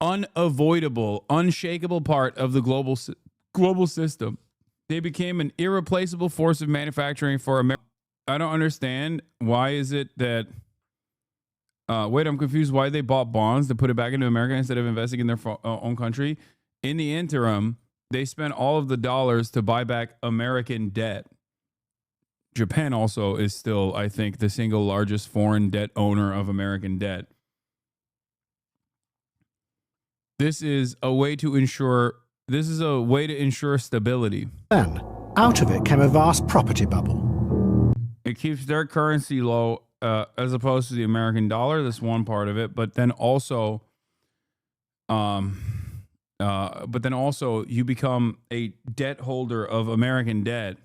unavoidable, unshakable part of the global system. They became an irreplaceable force of manufacturing for America. I don't understand. Why is it that wait, I'm confused why they bought bonds to put it back into America instead of investing in their own country. In the interim, they spent all of the dollars to buy back American debt. Japan also is still, I think, the single largest foreign debt owner of American debt. This is a way to ensure stability. Then, out of it came a vast property bubble. It keeps their currency low as opposed to the American dollar. That's one part of it. But then also, you become a debt holder of American debt.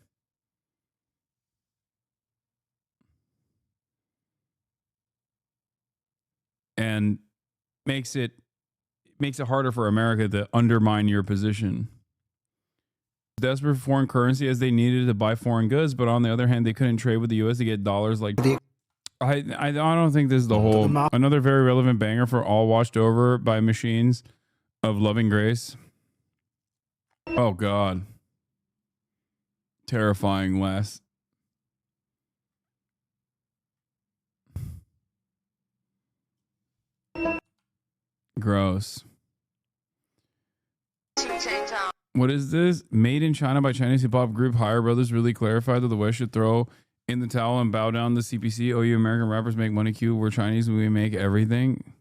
And makes it harder for America to undermine your position. Desperate for foreign currency as they needed to buy foreign goods, but on the other hand, they couldn't trade with the U.S. to get dollars. Like, I don't think this is the whole. Another very relevant banger for All Washed Over by Machines of Loving Grace. Oh God, terrifying. Last. Gross. What is this? Made in China by Chinese hip hop group Higher Brothers really clarified that the West should throw in the towel and bow down to CPC. Oh, you American rappers make money cute. We're Chinese. We make everything.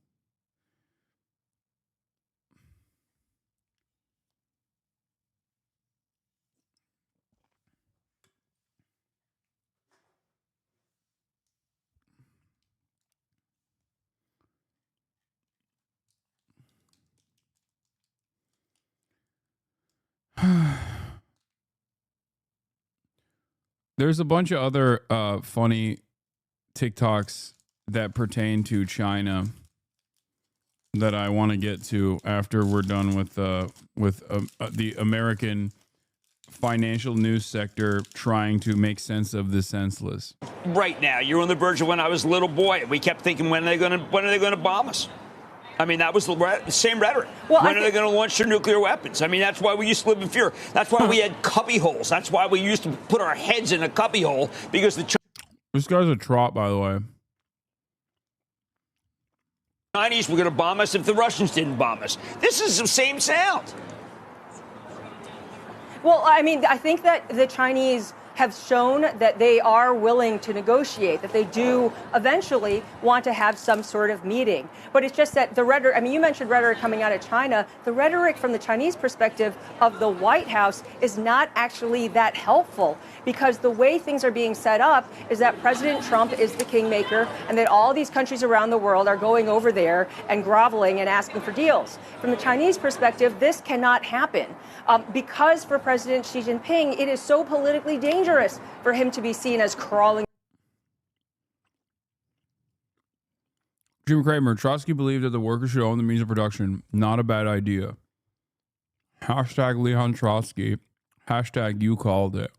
There's a bunch of other funny TikToks that pertain to China that I want to get to after we're done with the American financial news sector trying to make sense of the senseless. Right now, you're on the verge of when I was a little boy. We kept thinking, when are they going to bomb us? I mean, that was the same rhetoric. Well, when are they going to launch their nuclear weapons? I mean, that's why we used to live in fear. That's why we had cubby holes. That's why we used to put our heads in a cubby hole, because this guy's a trot, by the way. Chinese were going to bomb us if the Russians didn't bomb us. This is the same sound. Well, I mean, I think that the Chinese have shown that they are willing to negotiate, that they do eventually want to have some sort of meeting. But it's just that the rhetoric, I mean, you mentioned rhetoric coming out of China. The rhetoric from the Chinese perspective of the White House is not actually that helpful, because the way things are being set up is that President Trump is the kingmaker and that all these countries around the world are going over there and groveling and asking for deals. From the Chinese perspective, this cannot happen because for President Xi Jinping, it is so politically dangerous for him to be seen as crawling. Jim Cramer, Trotsky believed that the workers should own the means of production. Not a bad idea. Hashtag Leon Trotsky. Hashtag you called it.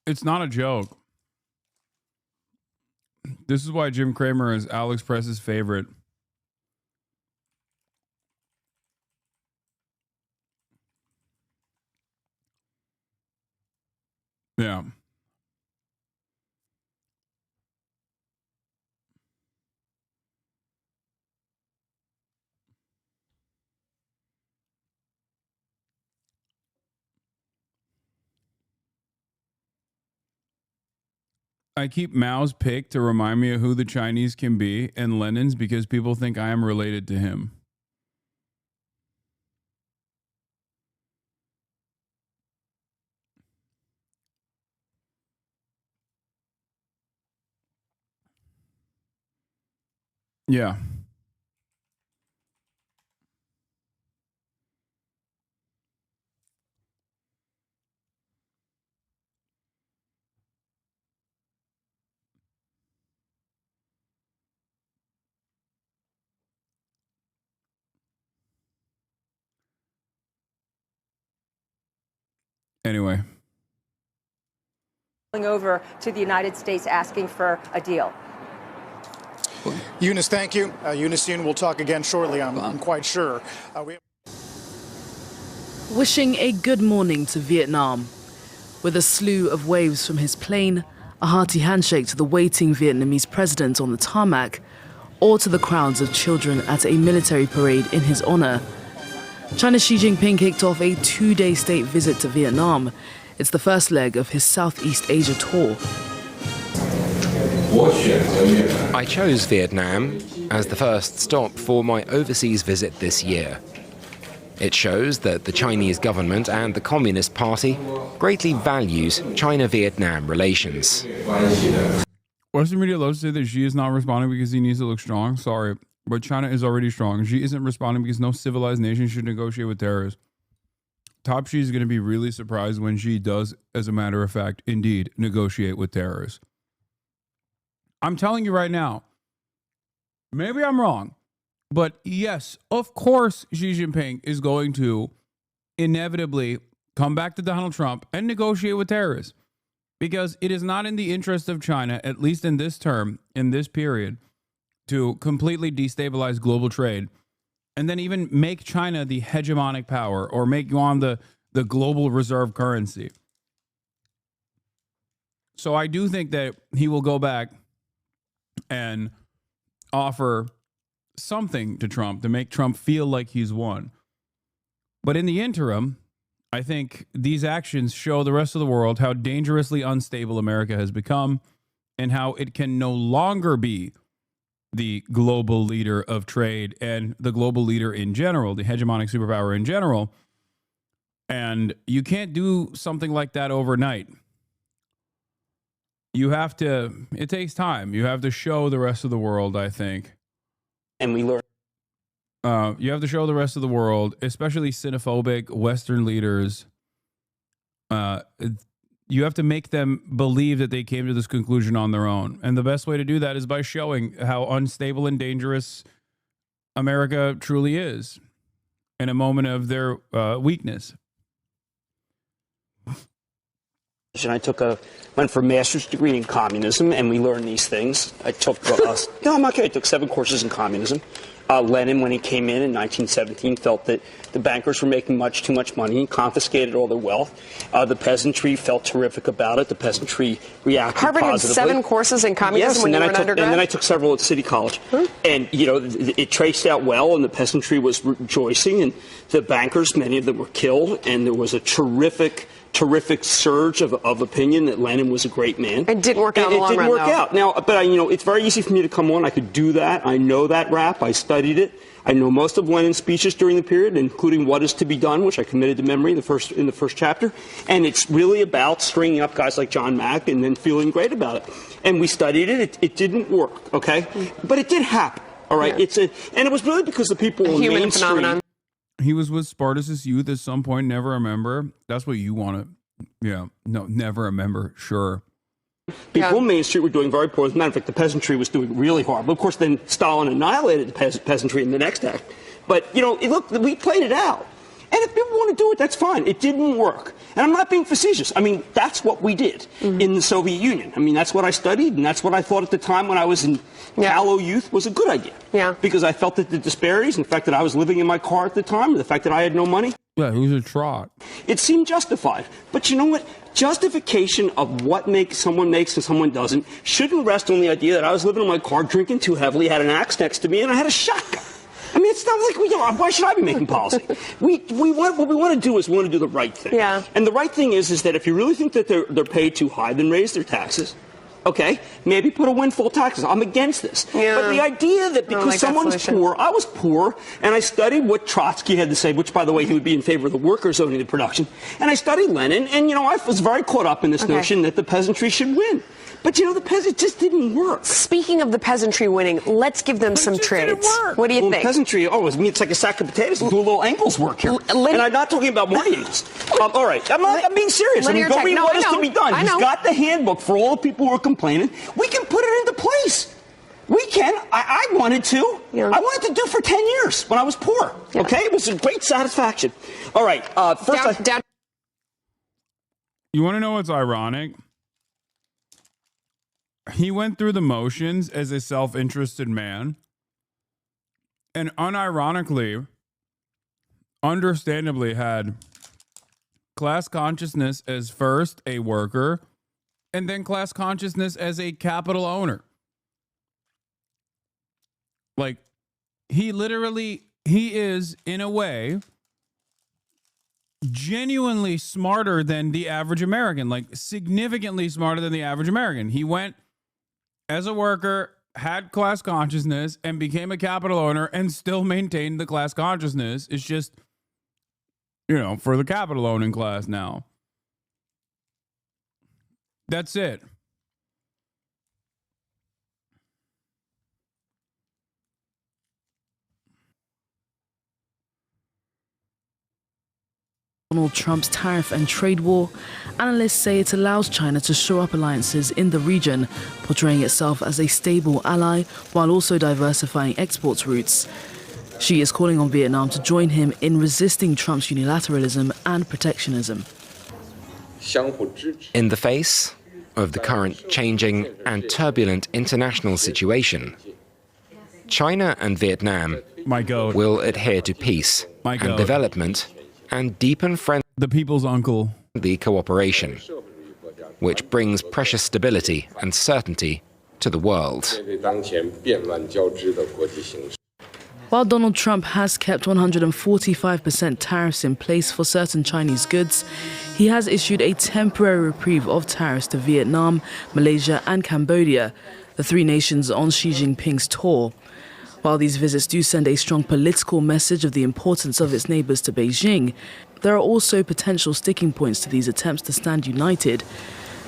It's not a joke. This is why Jim Cramer is Alex Press's favorite. Yeah. I keep Mao's pic to remind me of who the Chinese can be, and Lenin's because people think I am related to him. Yeah. Anyway. Over to the United States asking for a deal. Eunice, thank you. Eunice Yoon, we'll talk again shortly, I'm quite sure. Wishing a good morning to Vietnam. With a slew of waves from his plane, a hearty handshake to the waiting Vietnamese president on the tarmac, or to the crowds of children at a military parade in his honor. China's Xi Jinping kicked off a 2-day state visit to Vietnam. It's the first leg of his Southeast Asia tour. I chose Vietnam as the first stop for my overseas visit this year. It shows that the Chinese government and the Communist Party greatly values China-Vietnam relations. Western media loves to say that Xi is not responding because he needs to look strong. Sorry, but China is already strong. Xi isn't responding because no civilized nation should negotiate with terrorists. Top Xi is going to be really surprised when Xi does, as a matter of fact, indeed negotiate with terrorists. I'm telling you right now, maybe I'm wrong, but yes, of course, Xi Jinping is going to inevitably come back to Donald Trump and negotiate with terrorists because it is not in the interest of China, at least in this term, in this period, to completely destabilize global trade and then even make China the hegemonic power or make yuan the global reserve currency. So I do think that he will go back and offer something to Trump to make Trump feel like he's won. But in the interim, I think these actions show the rest of the world how dangerously unstable America has become and how it can no longer be the global leader of trade and the global leader in general, the hegemonic superpower in general. And you can't do something like that overnight. You have to, it takes time. You have to show the rest of the world, I think. And we learn. You have to show the rest of the world, especially xenophobic Western leaders, you have to make them believe that they came to this conclusion on their own. And the best way to do that is by showing how unstable and dangerous America truly is in a moment of their weakness. And I went for a master's degree in communism, and we learned these things. I took, no, I'm okay. I took 7 courses in communism. Lenin, when he came in 1917, felt that the bankers were making too much money. He confiscated all their wealth. The peasantry felt terrific about it. The peasantry reacted Harvard positively. had 7 courses in communism when you were an undergrad? And then I took several at City College. And, it traced out well, and the peasantry was rejoicing, and the bankers, many of them were killed, and there was a terrific surge of opinion that Lenin was a great man. It didn't work out in the long run, It didn't work out. Now, but it's very easy for me to come on. I could do that. I know that rap. I studied it. I know most of Lenin's speeches during the period, including What Is to Be Done, which I committed to memory in the first chapter. And it's really about stringing up guys like John Mack and then feeling great about it. And we studied it. It didn't work, okay? But it did happen, all right? Yeah. And it was really because the people on Main Street. He was with Spartacus Youth at some point, never remember. That's what you want to, yeah, no, never remember, sure. People on Main Street were doing very poorly. As a matter of fact, the peasantry was doing really hard. But, of course, then Stalin annihilated the peasantry in the next act. But, look, we played it out. And if people want to do it, that's fine. It didn't work. And I'm not being facetious. I mean, that's what we did in the Soviet Union. I mean, that's what I studied, and that's what I thought at the time when I was in Callow Youth was a good idea. Yeah. Because I felt that the disparities, and the fact that I was living in my car at the time, and the fact that I had no money. Yeah, who's a trot? It seemed justified. But you know what? Justification of what someone makes and someone doesn't shouldn't rest on the idea that I was living in my car, drinking too heavily, had an axe next to me, and I had a shotgun. I mean, it's not like why should I be making policy? What we want to do is we want to do the right thing. Yeah. And the right thing is that if you really think that they're paid too high, then raise their taxes. Okay, maybe put a windfall taxes. I'm against this. Yeah. But the idea that because someone's poor, I was poor, and I studied what Trotsky had to say, which, by the way, he would be in favor of the workers owning the production. And I studied Lenin, and, I was very caught up in this notion that the peasantry should win. But, the peasant just didn't work. Speaking of the peasantry winning, let's give them some trades. What do you think? Peasantry, it's like a sack of potatoes. Do a little ankles work here. And I'm not talking about money angles. All right, I'm being serious. I mean, go read what is to be done. He's got the handbook for all the people who are complaining. We can put it into place. We can. I wanted to. Yeah. I wanted to do for 10 years when I was poor. Yeah. Okay? It was a great satisfaction. All right. You want to know what's ironic? He went through the motions as a self-interested man, and unironically, understandably had class consciousness as first a worker and then class consciousness as a capital owner. Like, he is, in a way, genuinely smarter than the average American, like significantly smarter than the average American. He went as a worker, had class consciousness, and became a capital owner and still maintained the class consciousness. It's just, for the capital owning class now. That's it. Donald Trump's tariff and trade war, analysts say it allows China to shore up alliances in the region, portraying itself as a stable ally while also diversifying exports routes. Xi is calling on Vietnam to join him in resisting Trump's unilateralism and protectionism. In the face of the current changing and turbulent international situation, China and Vietnam will adhere to peace and development and deepen the people's uncle the cooperation, which brings precious stability and certainty to the world. While Donald Trump has kept 145% tariffs in place for certain Chinese goods, he has issued a temporary reprieve of tariffs to Vietnam, Malaysia and Cambodia, the three nations on Xi Jinping's tour. While these visits do send a strong political message of the importance of its neighbours to Beijing, there are also potential sticking points to these attempts to stand united.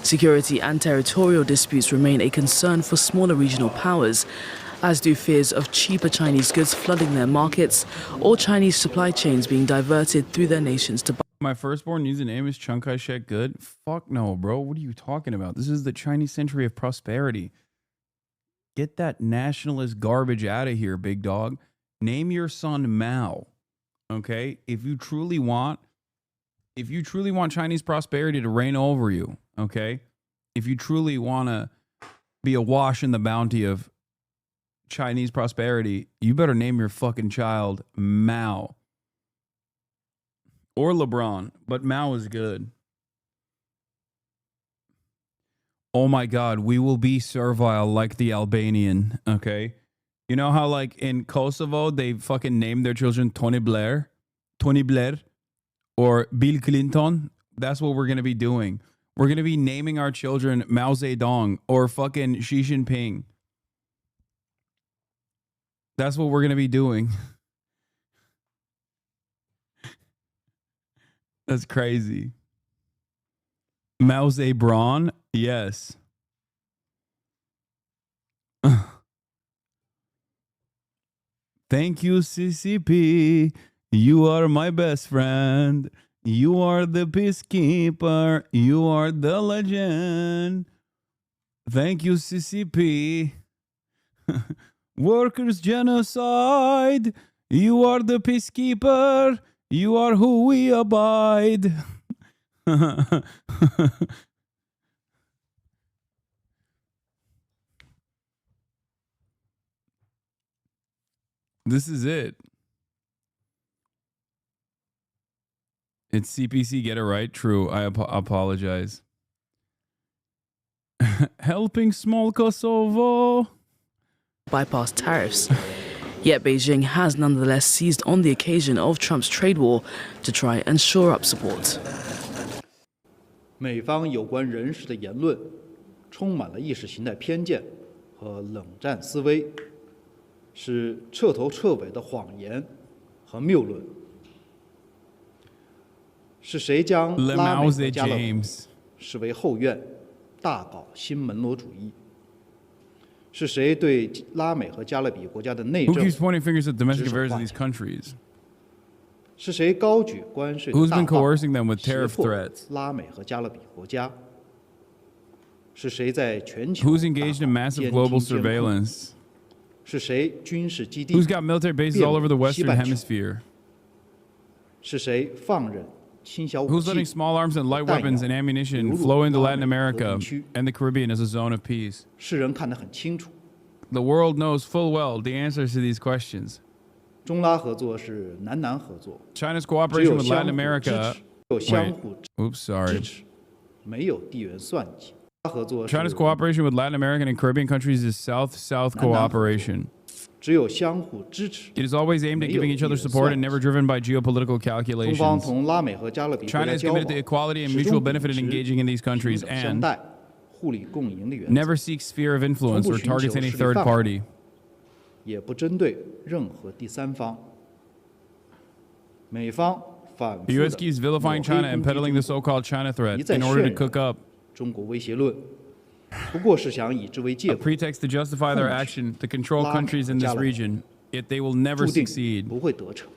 Security and territorial disputes remain a concern for smaller regional powers, as do fears of cheaper Chinese goods flooding their markets or Chinese supply chains being diverted through their nations to buy. My firstborn username is Chiang Kai-shek Good? Fuck no, bro. What are you talking about? This is the Chinese century of prosperity. Get that nationalist garbage out of here, big dog. Name your son Mao. Okay? If you truly want Chinese prosperity to reign over you, okay? If you truly want to be awash in the bounty of Chinese prosperity, you better name your fucking child Mao. Or LeBron, but Mao is good. Oh my God, we will be servile like the Albanian, okay? You know how like in Kosovo, they fucking named their children Tony Blair, or Bill Clinton? That's what we're going to be doing. We're going to be naming our children Mao Zedong or fucking Xi Jinping. That's what we're going to be doing. That's crazy. Mao Zedong? Yes. Thank you, CCP. You are my best friend. You are the peacekeeper. You are the legend. Thank you, CCP. Workers' genocide. You are the peacekeeper. You are who we abide. This is it. It's CPC, get it right? True. I apologize. Helping small Kosovo. Bypass tariffs. Yet Beijing has nonetheless seized on the occasion of Trump's trade war to try and shore up support. 美方有关人士的言论充满了意识形态偏见和冷战思维，是彻头彻尾的谎言和谬论。是谁将拉美和加勒比视为后院，大搞新门罗主义？是谁对拉美和加勒比国家的内政指手画脚？是谁高举关税的大炮胁迫拉美和加勒比国家？是谁在全球监听监控？是谁军事基地遍布西半球？是谁放任 Who's letting small arms and light weapons and ammunition flow into Latin America and the Caribbean as a zone of peace? 世人看得很清楚。 The world knows full well the answers to these questions. 中拉合作是南南合作。 China's cooperation with Latin America. 只有相互 Oops, sorry. 支持，没有地缘算计。合作 China's cooperation with Latin American and Caribbean countries is South-South cooperation. 只有相互支持。 It is always aimed at giving each other support and never driven by geopolitical calculations. 中方同拉美和加勒比国 China 家 is 交往 committed to equality and mutual benefit in engaging in these countries 相 and 待、互利共赢的原则， never seeks sphere of influence or targets any third party. 也不针对任何第三方。美方反复 The U.S. keeps vilifying China and peddling the so-called China threat in order to cook up 中国威胁论，不过是想以之为借 a 口， pretext to justify their action to control countries in this region, yet they will never 注定 succeed. 不会得逞。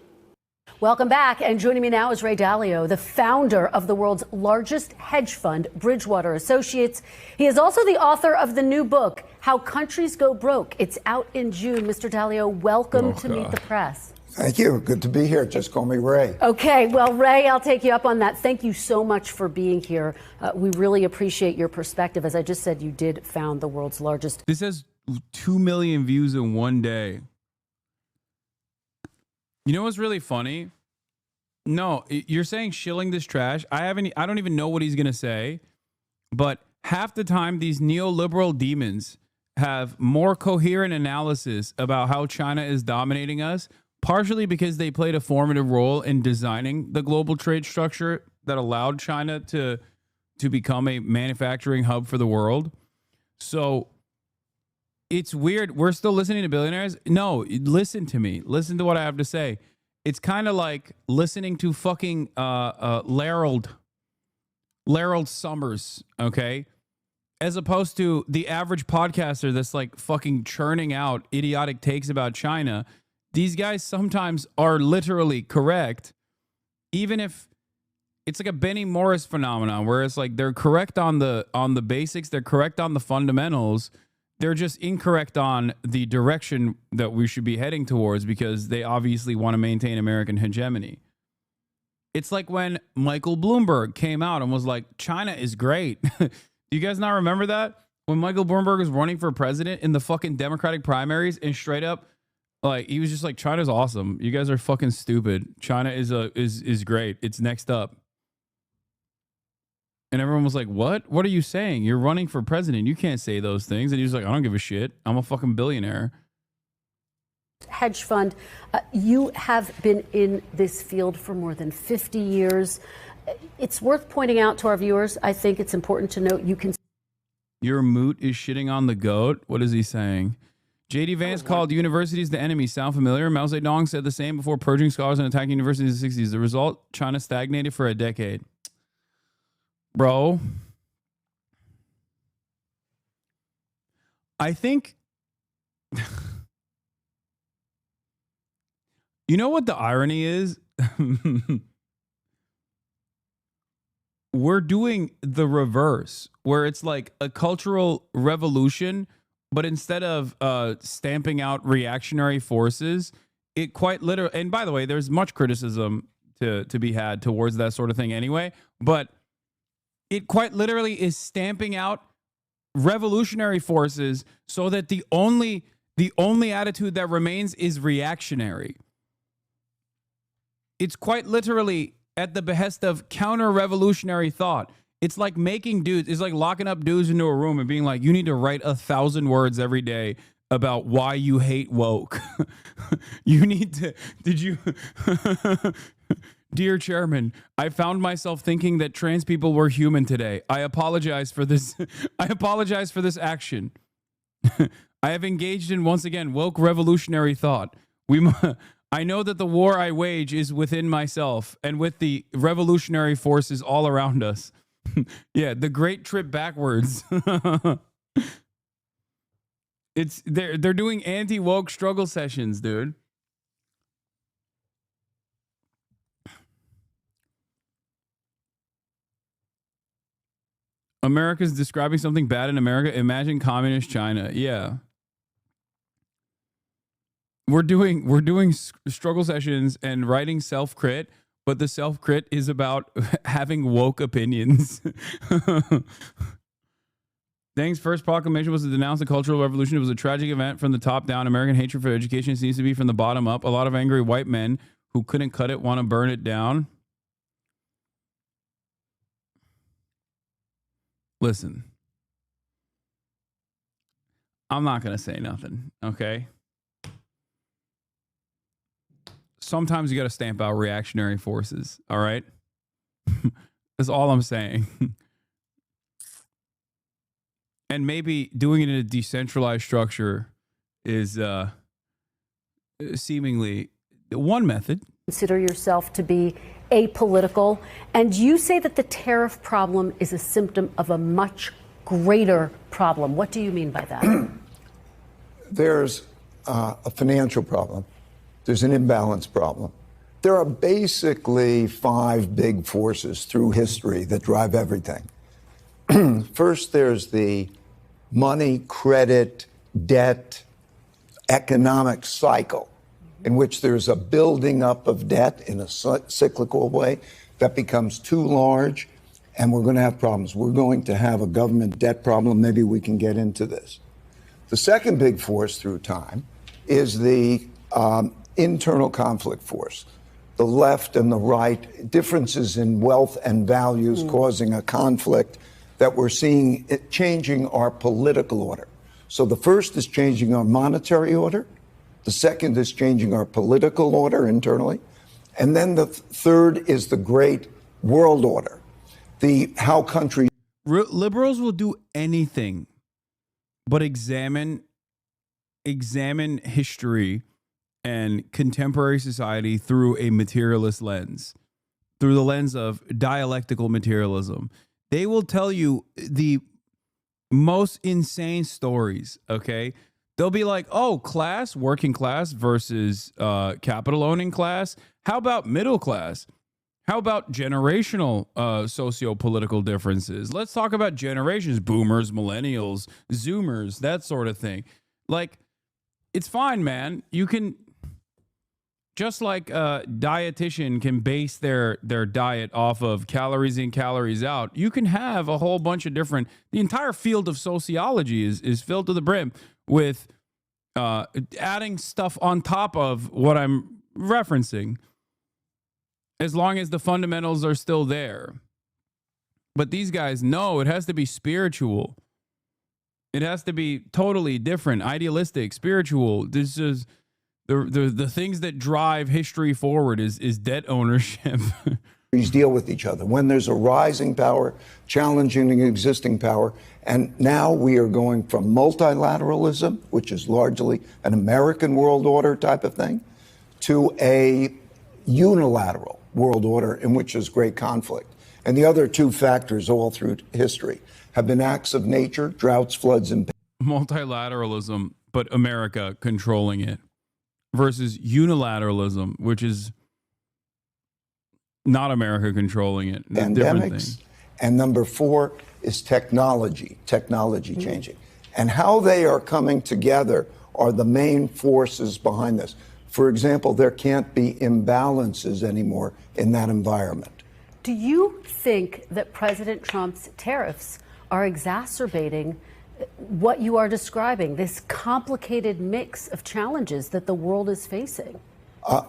Welcome back. And joining me now is Ray Dalio, the founder of the world's largest hedge fund, Bridgewater Associates. He is also the author of the new book, How Countries Go Broke. It's out in June. Mr. Dalio, welcome to Meet the Press. Thank you. Good to be here. Just call me Ray. Okay, well, Ray, I'll take you up on that. Thank you so much for being here. We really appreciate your perspective. As I just said, you did found the world's largest. This has 2 million views in one day. You know what's really funny? No, you're saying shilling this trash. I don't even know what he's going to say. But half the time, these neoliberal demons have more coherent analysis about how China is dominating us, partially because they played a formative role in designing the global trade structure that allowed China to become a manufacturing hub for the world. So it's weird. We're still listening to billionaires. No, listen to me. Listen to what I have to say. It's kind of like listening to fucking Larold Summers, okay? As opposed to the average podcaster that's like fucking churning out idiotic takes about China. These guys sometimes are literally correct, even if it's like a Benny Morris phenomenon where it's like they're correct on the basics, they're correct on the fundamentals, they're just incorrect on the direction that we should be heading towards because they obviously want to maintain American hegemony. It's like when Michael Bloomberg came out and was like, China is great. Do you guys not remember that? When Michael Bloomberg was running for president in the fucking Democratic primaries and straight up, like, he was just like, China's awesome. You guys are fucking stupid. China is great. It's next up. And everyone was like, what? What are you saying? You're running for president. You can't say those things. And he was like, I don't give a shit. I'm a fucking billionaire. Hedge fund. You have been in this field for more than 50 years. It's worth pointing out to our viewers. I think it's important to note you can. Your moot is shitting on the goat. What is he saying? J.D. Vance called universities the enemy. Sound familiar? Mao Zedong said the same before purging scholars and attacking universities in the 60s. The result, China stagnated for a decade. Bro, I think, you know what the irony is? We're doing the reverse, where it's like a cultural revolution, but instead of stamping out reactionary forces, it quite literally, and by the way, there's much criticism to be had towards that sort of thing anyway, but it quite literally is stamping out revolutionary forces so that the only attitude that remains is reactionary. It's quite literally at the behest of counter-revolutionary thought. It's like making dudes, it's like locking up dudes into a room and being like, you need to write 1,000 words every day about why you hate woke. You need to, did you... Dear Chairman, I found myself thinking that trans people were human today. I apologize for this. I apologize for this action. I have engaged in, once again, woke revolutionary thought. I know that the war I wage is within myself and with the revolutionary forces all around us. Yeah, the great trip backwards. They're doing anti-woke struggle sessions, dude. America's describing something bad in America. Imagine communist China. Yeah. We're doing struggle sessions and writing self-crit, but the self-crit is about having woke opinions. Deng's first proclamation was to denounce the Cultural Revolution. It was a tragic event from the top down. American hatred for education seems to be from the bottom up. A lot of angry white men who couldn't cut it want to burn it down. Listen, I'm not going to say nothing, okay? Sometimes you got to stamp out reactionary forces, all right? That's all I'm saying. And maybe doing it in a decentralized structure is seemingly one method. Consider yourself to be apolitical, and you say that the tariff problem is a symptom of a much greater problem. What do you mean by that? There's a financial problem. There's an imbalance problem. There are basically 5 big forces through history that drive everything. First, there's the money, credit, debt, economic cycle in which there's a building up of debt in a cyclical way that becomes too large, and we're going to have problems. We're going to have a government debt problem. Maybe we can get into this. The second big force through time is the internal conflict force. The left and the right, differences in wealth and values causing a conflict that we're seeing it changing our political order. So the first is changing our monetary order. The second is changing our political order internally. And then the third is the great world order. How countries... Liberals will do anything but examine history and contemporary society through a materialist lens, through the lens of dialectical materialism. They will tell you the most insane stories, okay? They'll be like, oh, class, working class versus capital owning class. How about middle class? How about generational socio-political differences? Let's talk about generations, boomers, millennials, zoomers, that sort of thing. Like, it's fine, man. You can... Just like a dietitian can base their diet off of calories in, calories out, you can have a whole bunch of different... The entire field of sociology is filled to the brim with adding stuff on top of what I'm referencing, as long as the fundamentals are still there. But these guys know it has to be spiritual. It has to be totally different, idealistic, spiritual. This is... The things that drive history forward is debt ownership. Deal with each other. When there's a rising power, challenging an existing power, and now we are going from multilateralism, which is largely an American world order type of thing, to a unilateral world order in which there's great conflict. And the other two factors all through history have been acts of nature, droughts, floods, and... Multilateralism, but America controlling it, versus unilateralism, which is not America controlling it. Pandemics. And number 4 is technology changing. And how they are coming together are the main forces behind this. For example, there can't be imbalances anymore in that environment. Do you think that President Trump's tariffs are exacerbating what you are describing, this complicated mix of challenges that the world is facing? I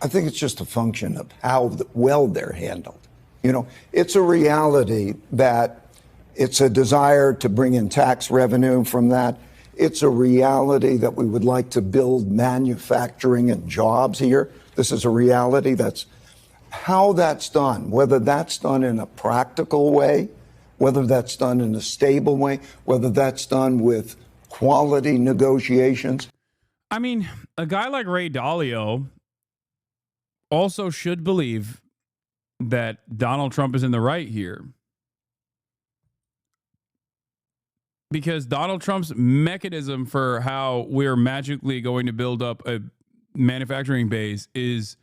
think it's just a function of how well they're handled. You know, it's a reality that it's a desire to bring in tax revenue from that. It's a reality that we would like to build manufacturing and jobs here. This is a reality. That's how that's done, whether that's done in a practical way, whether that's done in a stable way, whether that's done with quality negotiations. I mean, a guy like Ray Dalio also should believe that Donald Trump is in the right here. Because Donald Trump's mechanism for how we're magically going to build up a manufacturing base is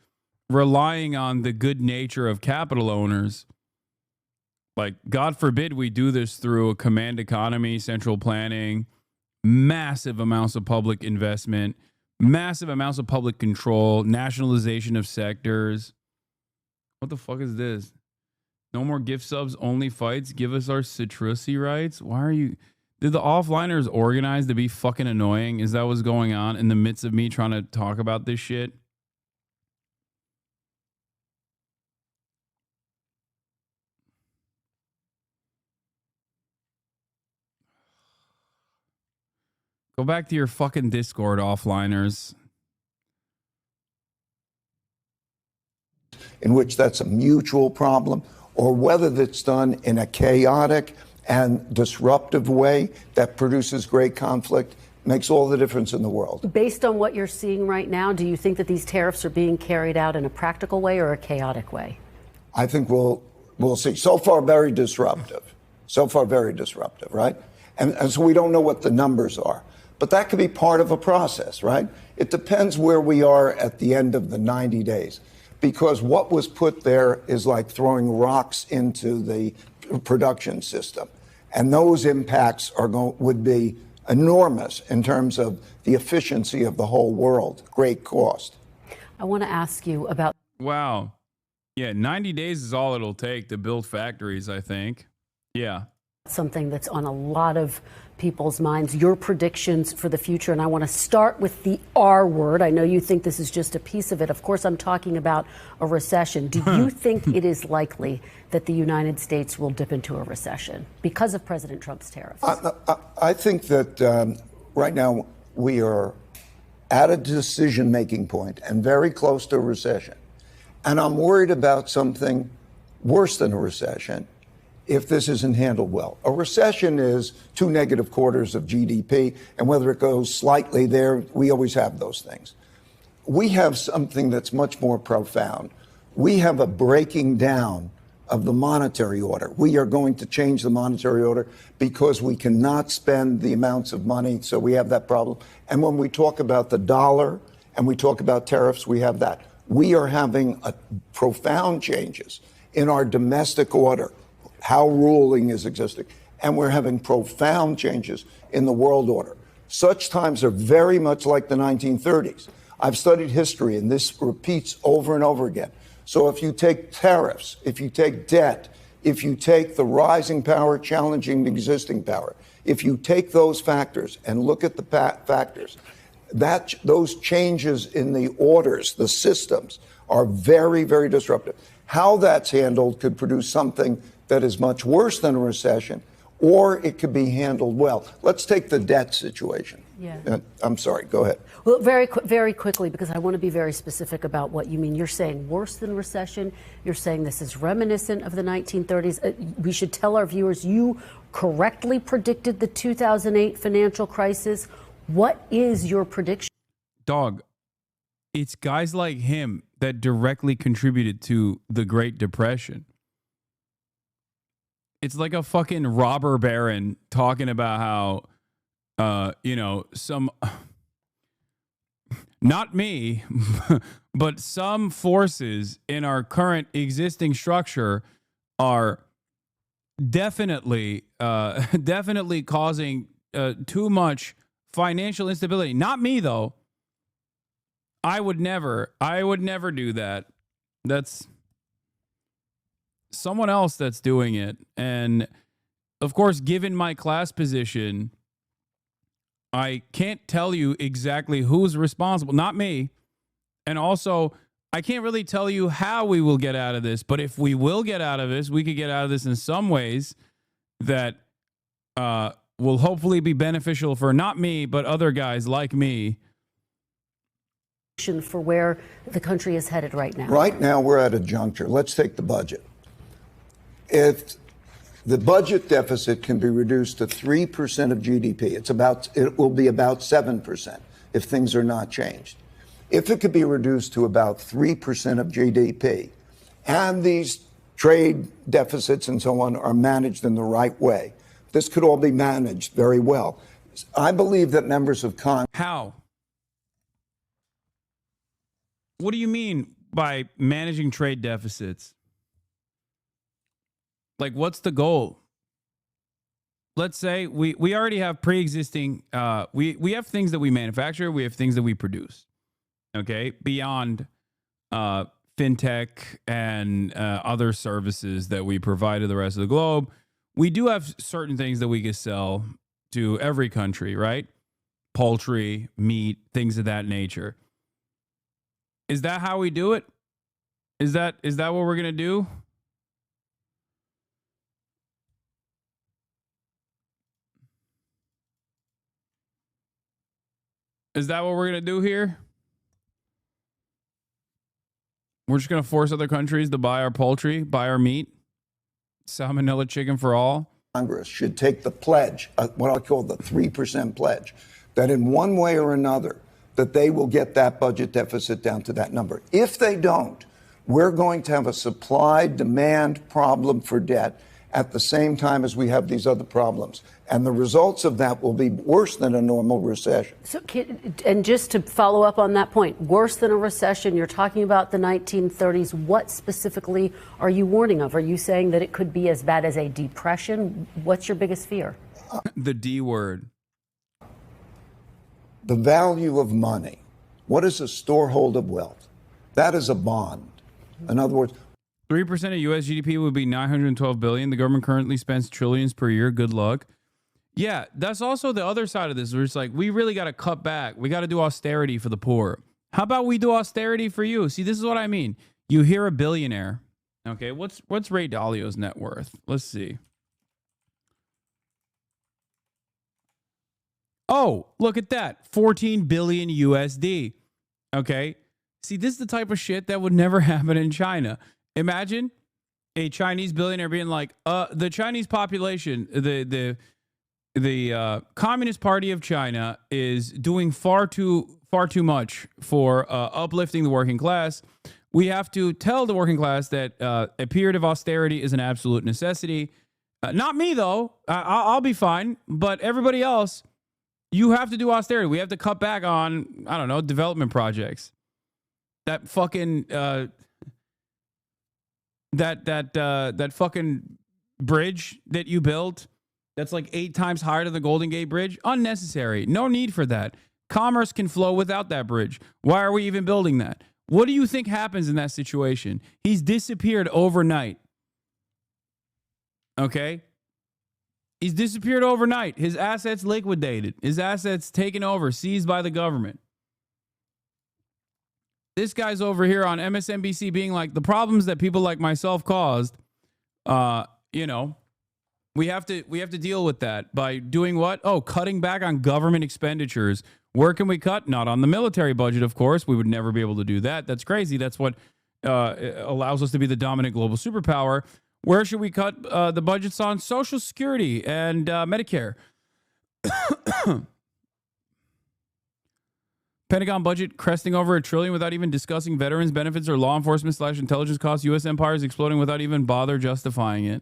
relying on the good nature of capital owners. Like, God forbid we do this through a command economy, central planning, massive amounts of public investment, massive amounts of public control, nationalization of sectors. What the fuck is this? No more gift subs, only fights. Give us our citrusy rights. Why are you... Did the offliners organize to be fucking annoying? Is that what's going on in the midst of me trying to talk about this shit? Go back to your fucking Discord, offliners. In which that's a mutual problem, or whether that's done in a chaotic and disruptive way that produces great conflict, makes all the difference in the world. Based on what you're seeing right now, do you think that these tariffs are being carried out in a practical way or a chaotic way? I think we'll see. So far, very disruptive. So far, very disruptive, right? And so we don't know what the numbers are. But that could be part of a process, right? It depends where we are at the end of the 90 days. Because what was put there is like throwing rocks into the production system. And those impacts would be enormous in terms of the efficiency of the whole world. Great cost. I want to ask you about... Wow. Yeah, 90 days is all it'll take to build factories, I think. Yeah. Something that's on a lot of people's minds, your predictions for the future. And I want to start with the R word. I know you think this is just a piece of it. Of course, I'm talking about a recession. Do you think it is likely that the United States will dip into a recession because of President Trump's tariffs? I think that right now we are at a decision-making point and very close to a recession. And I'm worried about something worse than a recession if this isn't handled well. A recession is 2 negative quarters of GDP, and whether it goes slightly there, we always have those things. We have something that's much more profound. We have a breaking down of the monetary order. We are going to change the monetary order because we cannot spend the amounts of money, so we have that problem. And when we talk about the dollar and we talk about tariffs, we have that. We are having profound changes in our domestic order, how ruling is existing, and we're having profound changes in the world order. Such times are very much like the 1930s. I've studied history, and this repeats over and over again. So if you take tariffs, if you take debt, if you take the rising power challenging the existing power, if you take those factors and look at the factors, those changes in the orders, the systems, are very, very disruptive. How that's handled could produce something that is much worse than a recession, or it could be handled well. Let's take the debt situation. Yeah. I'm sorry, go ahead. Well, very quickly, because I want to be very specific about what you mean. You're saying worse than recession. You're saying this is reminiscent of the 1930s. We should tell our viewers you correctly predicted the 2008 financial crisis. What is your prediction? Dog, it's guys like him that directly contributed to the Great Depression. It's like a fucking robber baron talking about how, some, not me, but some forces in our current existing structure are definitely causing too much financial instability. Not me, though. I would never do that. That's someone else that's doing it. And of course, given my class position, I can't tell you exactly who's responsible, not me. And also, I can't really tell you how we will get out of this, but if we will get out of this, we could get out of this in some ways that will hopefully be beneficial for not me, but other guys like me. For where the country is headed right now. Right now, we're at a juncture. Let's take the budget. If the budget deficit can be reduced to 3% of GDP, it will be about 7% if things are not changed. If it could be reduced to about 3% of GDP, and these trade deficits and so on are managed in the right way, this could all be managed very well. I believe that members of Congress... How? What do you mean by managing trade deficits? Like, what's the goal? Let's say we already have pre-existing, we have things that we manufacture, we have things that we produce, okay? Beyond fintech and other services that we provide to the rest of the globe, we do have certain things that we can sell to every country, right? Poultry, meat, things of that nature. Is that how we do it? Is that what we're going to do? Is that what we're going to do here? We're just going to force other countries to buy our poultry, buy our meat, salmonella chicken for all? Congress should take the pledge, what I call the 3% pledge, that in one way or another, that they will get that budget deficit down to that number. If they don't, we're going to have a supply-demand problem for debt at the same time as we have these other problems. And the results of that will be worse than a normal recession. So, and just to follow up on that point, worse than a recession, you're talking about the 1930s. What specifically are you warning of? Are you saying that it could be as bad as a depression? What's your biggest fear? The D word. The value of money. What is a storehold of wealth? That is a bond. In other words, 3% of U.S. GDP would be $912 billion. The government currently spends trillions per year. Good luck. Yeah, that's also the other side of this, where it's like, we really got to cut back. We got to do austerity for the poor. How about we do austerity for you? See, this is what I mean. You hear a billionaire. Okay, what's Ray Dalio's net worth? Let's see. Oh, look at that. 14 billion USD. Okay. See, this is the type of shit that would never happen in China. Imagine a Chinese billionaire being like, the Chinese population, the Communist Party of China is doing far too much for uplifting the working class. We have to tell the working class that a period of austerity is an absolute necessity. Not me, though. I'll be fine. But everybody else, you have to do austerity. We have to cut back on, I don't know, development projects. That fucking that fucking bridge that you built that's like 8 times higher than the Golden Gate Bridge, unnecessary. No need for that. Commerce can flow without that bridge. Why are we even building that? What do you think happens in that situation? He's disappeared overnight. Okay? He's disappeared overnight. His assets liquidated. His assets taken over, seized by the government. This guy's over here on MSNBC being like, the problems that people like myself caused, we have to deal with that by doing what? Oh, cutting back on government expenditures. Where can we cut? Not on the military budget, of course. We would never be able to do that. That's crazy. That's what allows us to be the dominant global superpower. Where should we cut the budgets on? Social Security and Medicare. Pentagon budget cresting over $1 trillion without even discussing veterans benefits or law enforcement / intelligence costs. U.S. empire is exploding without even bother justifying it.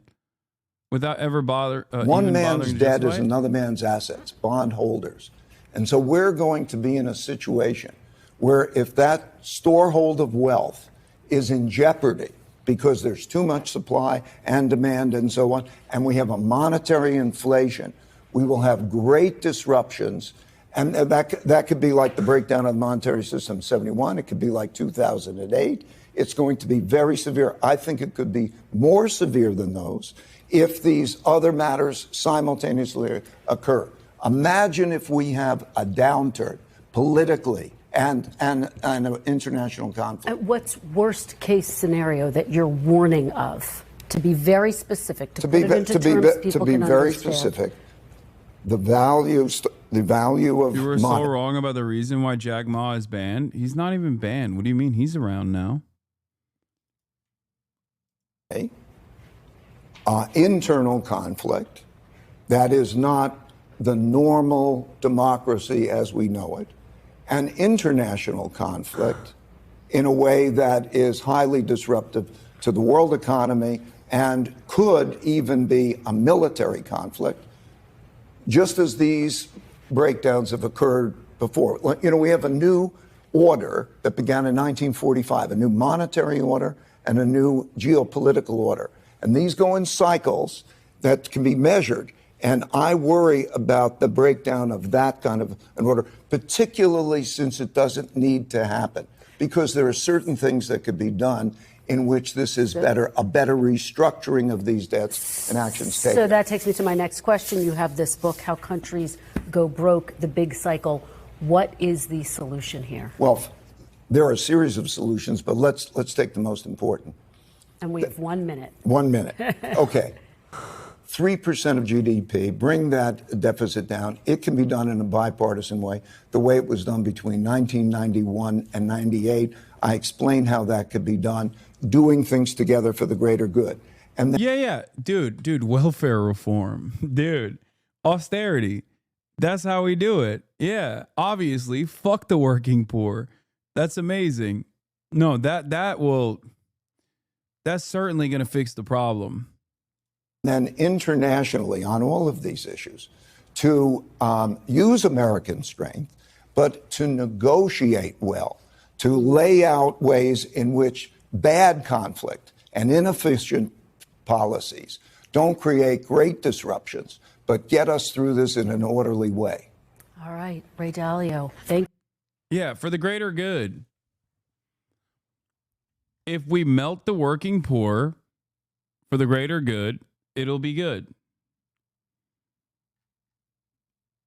Without ever bother. One man's debt is another man's assets, bondholders. And so we're going to be in a situation where if that storehold of wealth is in jeopardy because there's too much supply and demand and so on, and we have a monetary inflation, we will have great disruptions. And that could be like the breakdown of the monetary system in 71. It could be like 2008. It's going to be very severe. I think it could be more severe than those if these other matters simultaneously occur. Imagine if we have a downturn politically and an international conflict. What's worst case scenario that you're warning of? To be very specific, to put it into terms people can very understand. Specific, the value of You were money. so wrong about the reason why Jack Ma is banned. He's not even banned. What do you mean? He's around now. Internal conflict that is not the normal democracy as we know it, and international conflict in a way that is highly disruptive to the world economy and could even be a military conflict, just as these breakdowns have occurred before. You know, we have a new order that began in 1945, a new monetary order and a new geopolitical order. And these go in cycles that can be measured. And I worry about the breakdown of that kind of an order, particularly since it doesn't need to happen, because there are certain things that could be done in which this is better, a better restructuring of these debts and actions taken. So that takes me to my next question. You have this book, How Countries Go Broke, The Big Cycle. What is the solution here? Well, there are a series of solutions, but let's take the most important. And we have 1 minute. 1 minute. Okay. 3% of GDP, bring that deficit down. It can be done in a bipartisan way, the way it was done between 1991 and 98. I explained how that could be done, doing things together for the greater good. And yeah. Dude, welfare reform. Dude, austerity. That's how we do it. Yeah, obviously, fuck the working poor. That's amazing. No, that's certainly going to fix the problem. Then internationally on all of these issues to use American strength, but to negotiate well, to lay out ways in which bad conflict and inefficient policies don't create great disruptions, but get us through this in an orderly way. All right, Ray Dalio, thank you. Yeah, for the greater good. If we melt the working poor for the greater good, it'll be good.